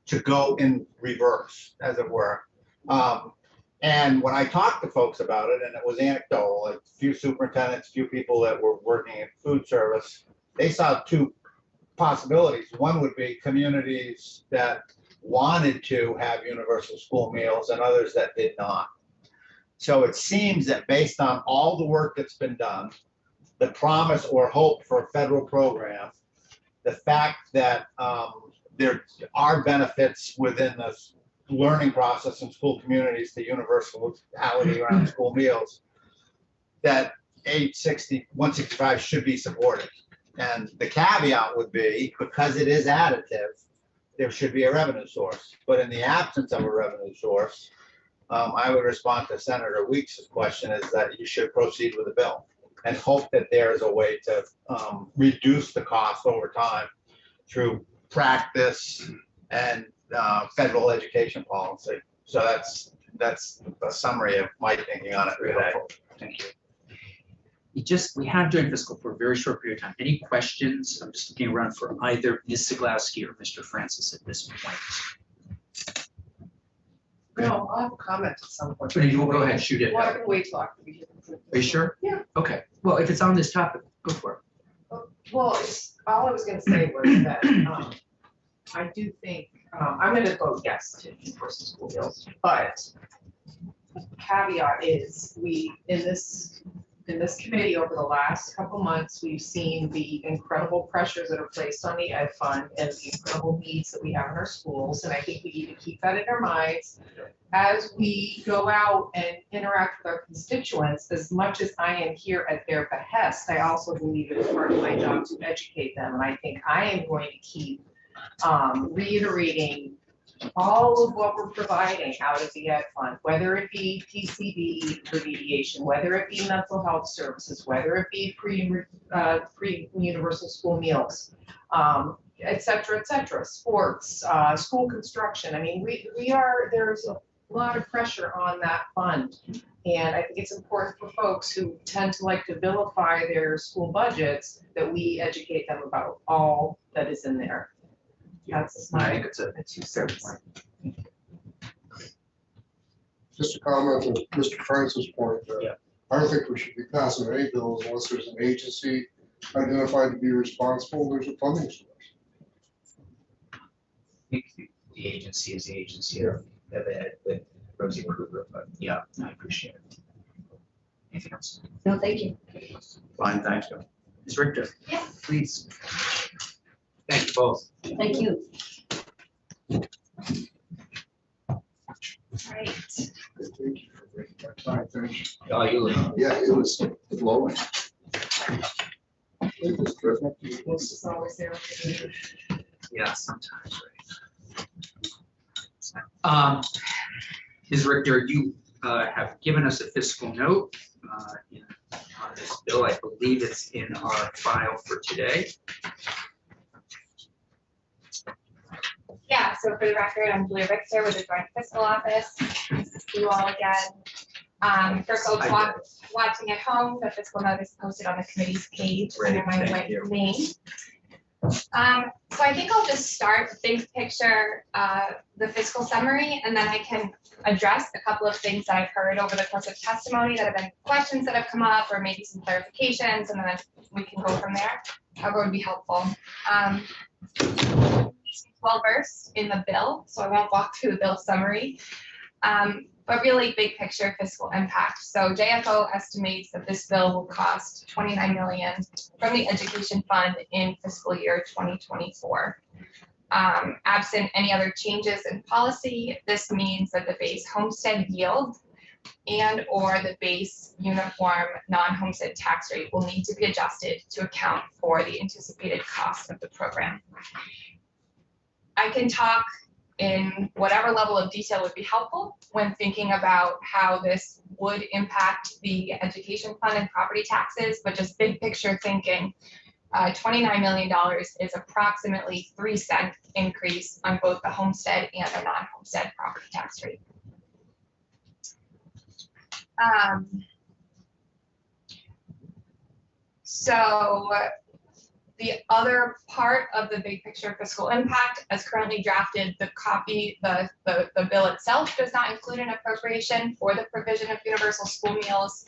to go in reverse, as it were. And when I talked to folks about it, and it was anecdotal, like few superintendents, few people that were working in food service, they saw two possibilities. One would be communities that wanted to have universal school meals and others that did not. So it seems that based on all the work that's been done, the promise or hope for a federal program, the fact that there are benefits within the learning process in school communities, the universality around school meals, that 165 should be supported. And the caveat would be, because it is additive, there should be a revenue source. But in the absence of a revenue source, I would respond to Senator Weeks' question is that you should proceed with the bill and hope that there is a way to reduce the cost over time through practice and federal education policy. So that's a summary of my thinking on it today. Thank you. We have joint fiscal for a very short period of time. Any questions? I'm just looking around for either Ms. Zaglavsky or Mr. Francis at this point. No, I'll have a comment at some point. But you will go ahead, shoot it. Why don't we talk? Are you sure? Yeah. Okay. Well, if it's on this topic, go for it. Well, all I was gonna say was that, I do think, I'm gonna vote yes to universal school meals, but caveat is, in this committee over the last couple months, we've seen the incredible pressures that are placed on the ed fund and the incredible needs that we have in our schools. And I think we need to keep that in our minds as we go out and interact with our constituents. As much as I am here at their behest, I also believe it is part of my job to educate them. And I think I am going to keep reiterating all of what we're providing out of the ed fund, whether it be PCB remediation, whether it be mental health services, whether it be pre-universal school meals, et cetera, sports, school construction. I mean, there's lot of pressure on that fund. And I think it's important for folks who tend to like to vilify their school budgets that we educate them about all that is in there. That's I my think it's a 2 cents. Just a comment on Mr. Francis' point. Yeah. I don't think we should be passing any bills unless there's an agency identified to be responsible, there's a funding source. I think the agency is the agency of Ed with Rosie Kruger, but yeah, I appreciate it. Anything else? No, thank you. Fine, thanks. Ms. Richter? Yeah. Please. Thank you both. Thank you. Right. Thank you for bringing that time. Thank you. Oh, you look. Yeah, it was flowing. It was terrific. This is always there. Yeah, sometimes, right. Ms. Richter, you have given us a fiscal note on this bill. I believe it's in our file for today. Yeah, so for the record, I'm Julia Richter with the Joint Fiscal Office. Nice to see you all again. For folks watching at home, the fiscal note is posted on the committee's page under my Thank you. name. So I think I'll just start big picture, the fiscal summary, and then I can address a couple of things that I've heard over the course of testimony that have been questions that have come up, or maybe some clarifications, and then we can go from there. However would be helpful. Well versed in the bill, so I won't walk through the bill summary, but really big picture fiscal impact. So JFO estimates that this bill will cost $29 million from the education fund in fiscal year 2024. Absent any other changes in policy, this means that the base homestead yield and or the base uniform non-homestead tax rate will need to be adjusted to account for the anticipated cost of the program. I can talk in whatever level of detail would be helpful when thinking about how this would impact the education fund and property taxes, but just big picture thinking, $29 million is approximately 3-cent increase on both the homestead and the non-homestead property tax rate. So the other part of the big picture fiscal impact, as currently drafted, the bill itself does not include an appropriation for the provision of universal school meals.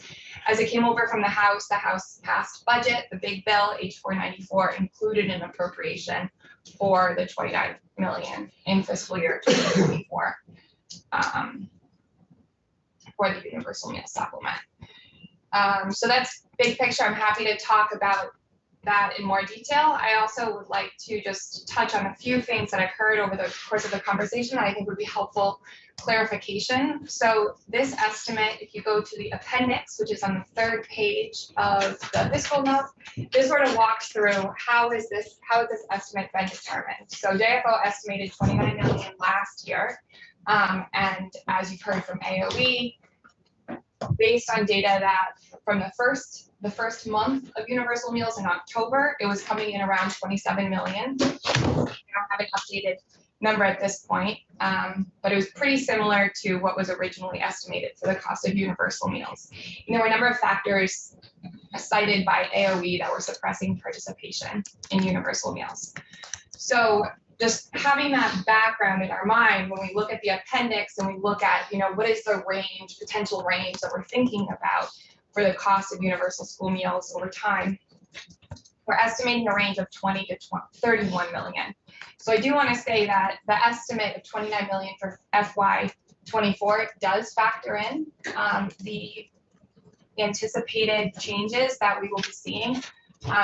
As it came over from the House passed budget, the big bill, H494, included an appropriation for the $29 million in fiscal year 2024 for the universal meal supplement. So that's big picture. I'm happy to talk about that in more detail. I also would like to just touch on a few things that I've heard over the course of the conversation that I think would be helpful clarification. So this estimate, if you go to the appendix, which is on the 3rd page of the fiscal note, this sort of walks through how is this estimate been determined. So JFO estimated $29 million last year. And as you've heard from AOE, based on data that from the first month of universal meals in October, it was coming in around 27 million. I don't have an updated number at this point, but it was pretty similar to what was originally estimated for the cost of universal meals. And there were a number of factors cited by AOE that were suppressing participation in universal meals. So just having that background in our mind when we look at the appendix and we look at, what is the range, potential range that we're thinking about for the cost of universal school meals over time, we're estimating a range of 20 to 31 million. So I do want to say that the estimate of 29 million for FY24 does factor in the anticipated changes that we will be seeing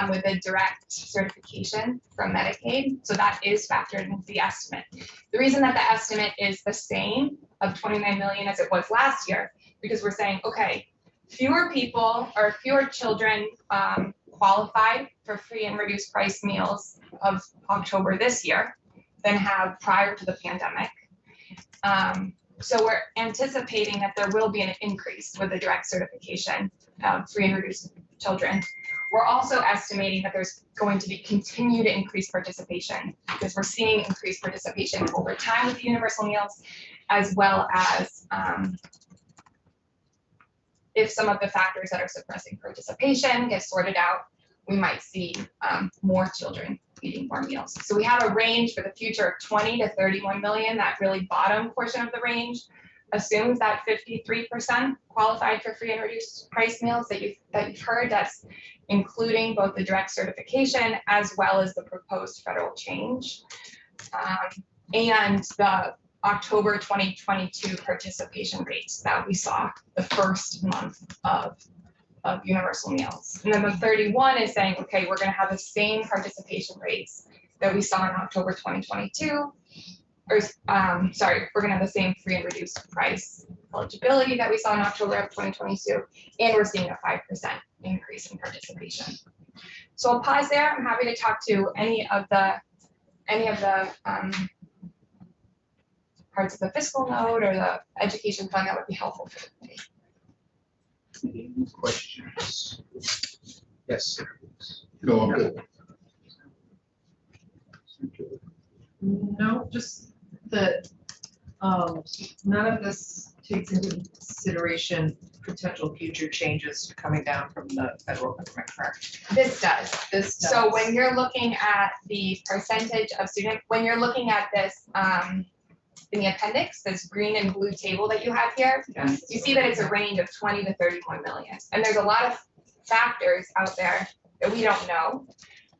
with a direct certification from Medicaid. So that is factored into the estimate. The reason that the estimate is the same of 29 million as it was last year, because we're saying, okay, fewer people or fewer children qualified for free and reduced price meals of October this year than have prior to the pandemic. So we're anticipating that there will be an increase with the direct certification of free and reduced children. We're also estimating that there's going to be continued increased participation because we're seeing increased participation over time with the universal meals. as well as if some of the factors that are suppressing participation get sorted out, we might see more children eating more meals. So we have a range for the future of 20 to 31 million. That really bottom portion of the range assumes that 53% qualified for free and reduced price meals that you've heard. That's including both the direct certification as well as the proposed federal change. And the October 2022 participation rates that we saw the first month of universal meals. And then the 31 is saying, okay, we're going to have the same participation rates that we saw in October 2022. Or sorry, we're going to have the same free and reduced price eligibility that we saw in October of 2022, and we're seeing a 5% increase in participation. So I'll pause there. I'm happy to talk to any of the parts of the fiscal note or the education fund that would be helpful for me. Any questions? Yes, sir. No, I'm good. No, just that, none of this takes into consideration potential future changes coming down from the federal government, correct? This does. This does. So when you're looking at the percentage of student, when you're looking at this in the appendix, this green and blue table that you have here, Yes. you see that it's a range of 20 to 31 million. And there's a lot of factors out there that we don't know.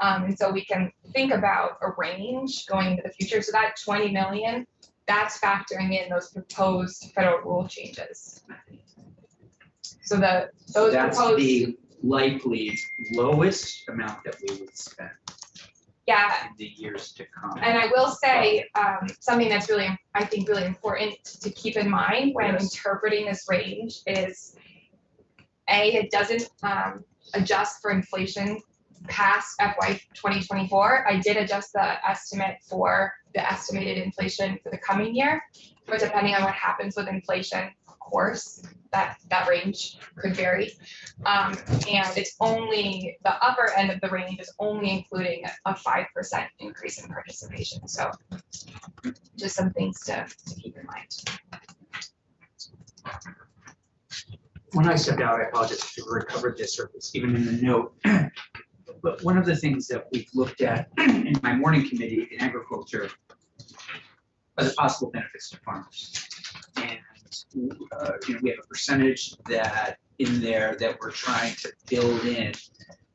And so we can think about a range going into the future. So that 20 million, that's factoring in those proposed federal rule changes. So those That's proposed. the likely lowest amount that we would spend Yeah, in the years to come. and I will say, something that's really, I think, really important to keep in mind when Yes. interpreting this range is, A, it doesn't adjust for inflation past FY 2024. I did adjust the estimate for the estimated inflation for the coming year, but depending on what happens with inflation, of course, that range could vary. And it's only, the upper end of the range is only including a 5% increase in participation. So just some things to keep in mind. When I stepped out, I apologize if you recovered this or it's even in the note. But one of the things that we've looked at in my morning committee in agriculture are the possible benefits to farmers. And we have a percentage that in there that we're trying to build in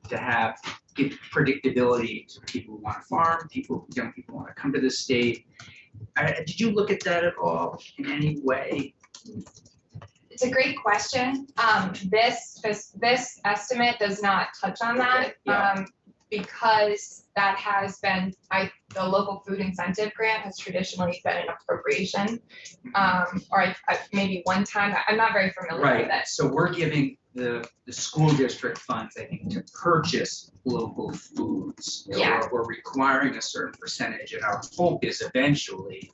to have give predictability to people who want to farm, young people who want to come to the state. Did you look at that at all in any way? It's a great question. This estimate does not touch on that. Yeah. Because that has been, the local food incentive grant has traditionally been an appropriation. Or maybe one time, I'm not very familiar with Right, it. so we're giving the school district funds, I think, to purchase local foods. Yeah. We're requiring a certain percentage, and our hope is eventually,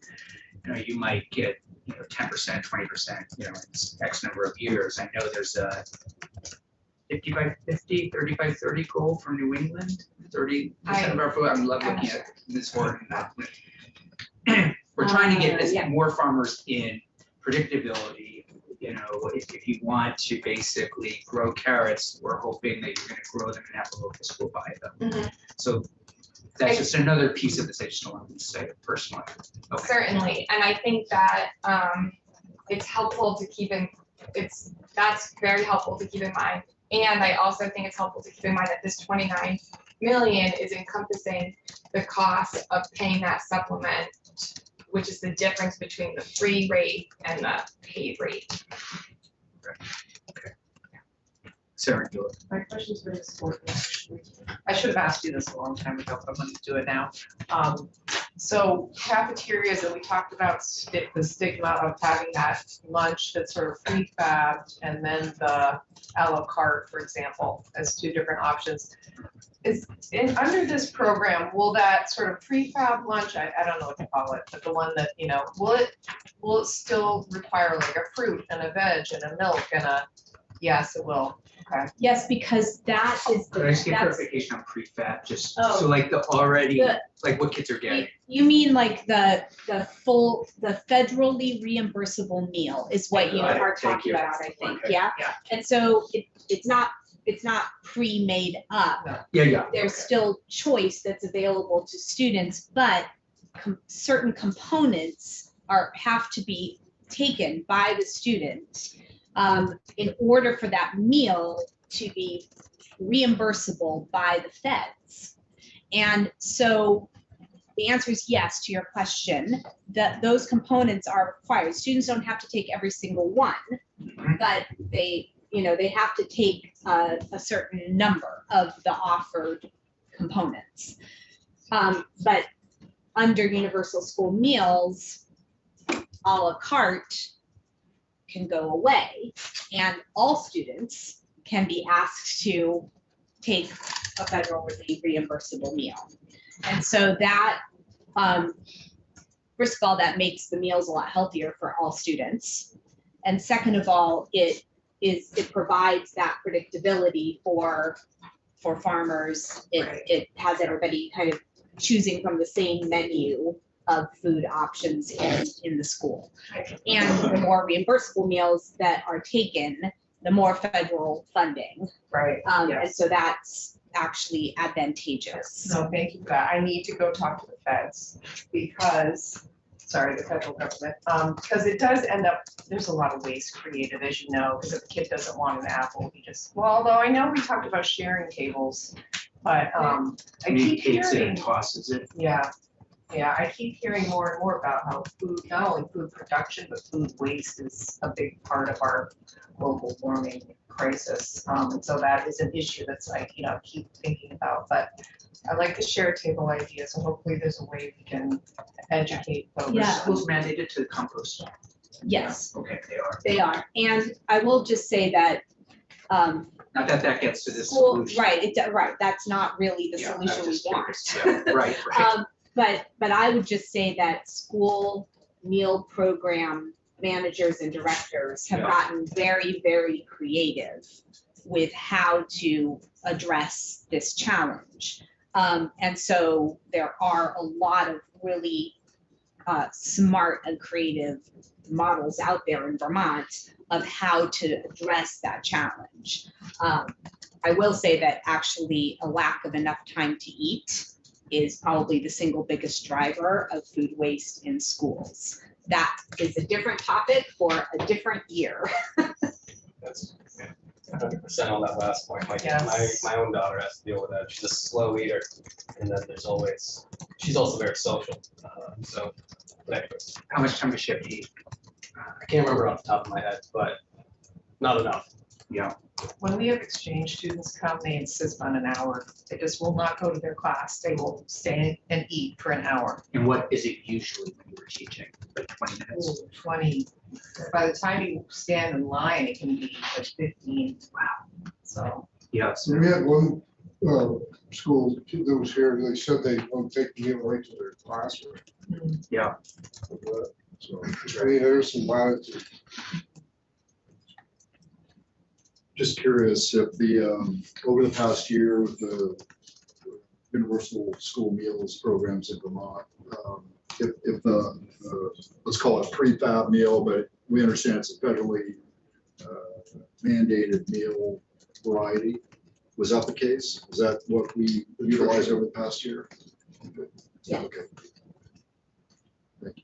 you might get, 10%, 20%, in X number of years. I know there's a 50 by 50, 30 by 30 goal from New England, 30% of our food. I'm looking at this word. We're trying to get more farmers in predictability. If you want to basically grow carrots, we're hoping that you're going to grow them and have a local school buy them. Mhm. So that's just another piece of this. I just don't want to say it personally. Okay. Certainly, and I think that it's helpful to keep in, that's very helpful to keep in mind. And I also think it's helpful to keep in mind that this 29 million is encompassing the cost of paying that supplement, which is the difference between the free rate and the paid rate. Okay. Sarah, do it. My question's very important. I should have asked you this a long time ago, but I'm going to do it now. So cafeterias, and we talked about the stigma of having that lunch that's sort of prefabbed, and then the a la carte, for example, as two different options. Under this program, will that sort of prefab lunch, I don't know what to call it, but the one that, will it still require like a fruit and a veg and a milk and Yes, it will. Okay. Yes, because that is, Could I just get that's, clarification on prefab, just Oh. so like the already, The- like what kids are getting? you mean like the federally reimbursable meal is what you Got it. are Thank talking you. about, I think, Okay. yeah? Yeah. And so it's not pre-made up. Yeah. There's still choice that's available to students, but certain components have to be taken by the student in order for that meal to be reimbursable by the feds. And so the answer is yes to your question, that those components are required. Students don't have to take every single one, but they have to take a certain number of the offered components. But under universal school meals, a la carte can go away, and all students can be asked to take a federally reimbursable meal. And so that, first of all, that makes the meals a lot healthier for all students. And second of all, it provides that predictability for farmers. It has everybody kind of choosing from the same menu of food options in the school. And the more reimbursable meals that are taken, the more federal funding. Right. And so that's actually advantageous. No, thank you for that. I need to go talk to the feds because, sorry, the federal government, because it does end up, there's a lot of waste created, as you know, because if a kid doesn't want an apple, although I know we talked about sharing tables, but I keep Takes it hearing. and tosses it. Yeah, I keep hearing more and more about how food, not only food production, but food waste is a big part of our global warming crisis. And so that is an issue that's like, keep thinking about, but I like the share table idea, so hopefully there's a way we can educate folks. Yeah. Schools mandated to compost. Yes, Okay, they are. they are. And I will just say that Not that gets to this school, solution. right, that's not really the Yeah, solution I'm we just want. curious. Yeah, Right. But I would just say that school meal program managers and directors have Yeah. gotten very, very creative with how to address this challenge. And so there are a lot of really smart and creative models out there in Vermont of how to address that challenge. I will say that actually a lack of enough time to eat is probably the single biggest driver of food waste in schools. That is a different topic for a different year. That's 100% on that last point. Like Yes. my own daughter has to deal with that. She's a slow eater, and then she's also very social. So, but anyways, How much time a shift do you eat? I can't remember off the top of my head, but not enough. Yeah. When we have exchange students come, they insist on an hour. They just will not go to their class. They will stay and eat for an hour. And what is it usually when you were teaching? Like 20 minutes? Ooh, 20. By the time you stand in line, it can be like 15. Wow. So, Yeah. So we had one school that was here, they said they won't take the meal right to their classroom. Yeah. So, I mean, there's some latitude. Just curious if over the past year with the universal school meals programs in Vermont, if the, let's call it a prefab meal, but we understand it's a federally mandated meal variety. Was that the case? Is that what we utilized over the past year? Yeah. Okay. Thank you.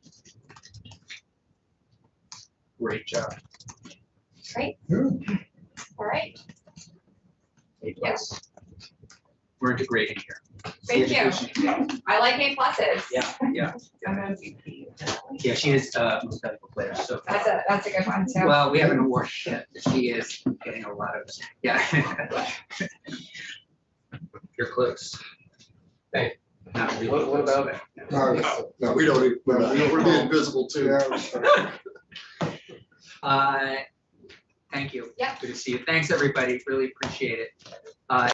Great job. Great. All right, A plus. We're integrating here. thank you. I like A pluses. Yeah. I'm MVP. Yeah, she is most valuable player, so. That's a good one too. Well, we haven't awarded yet, but she is getting a lot of, yeah. You're close. Thank Not really. What about it? No, We don't, we're the invisible too. yeah, Thank you. Yeah. Good to see you. Thanks, everybody. Really appreciate it.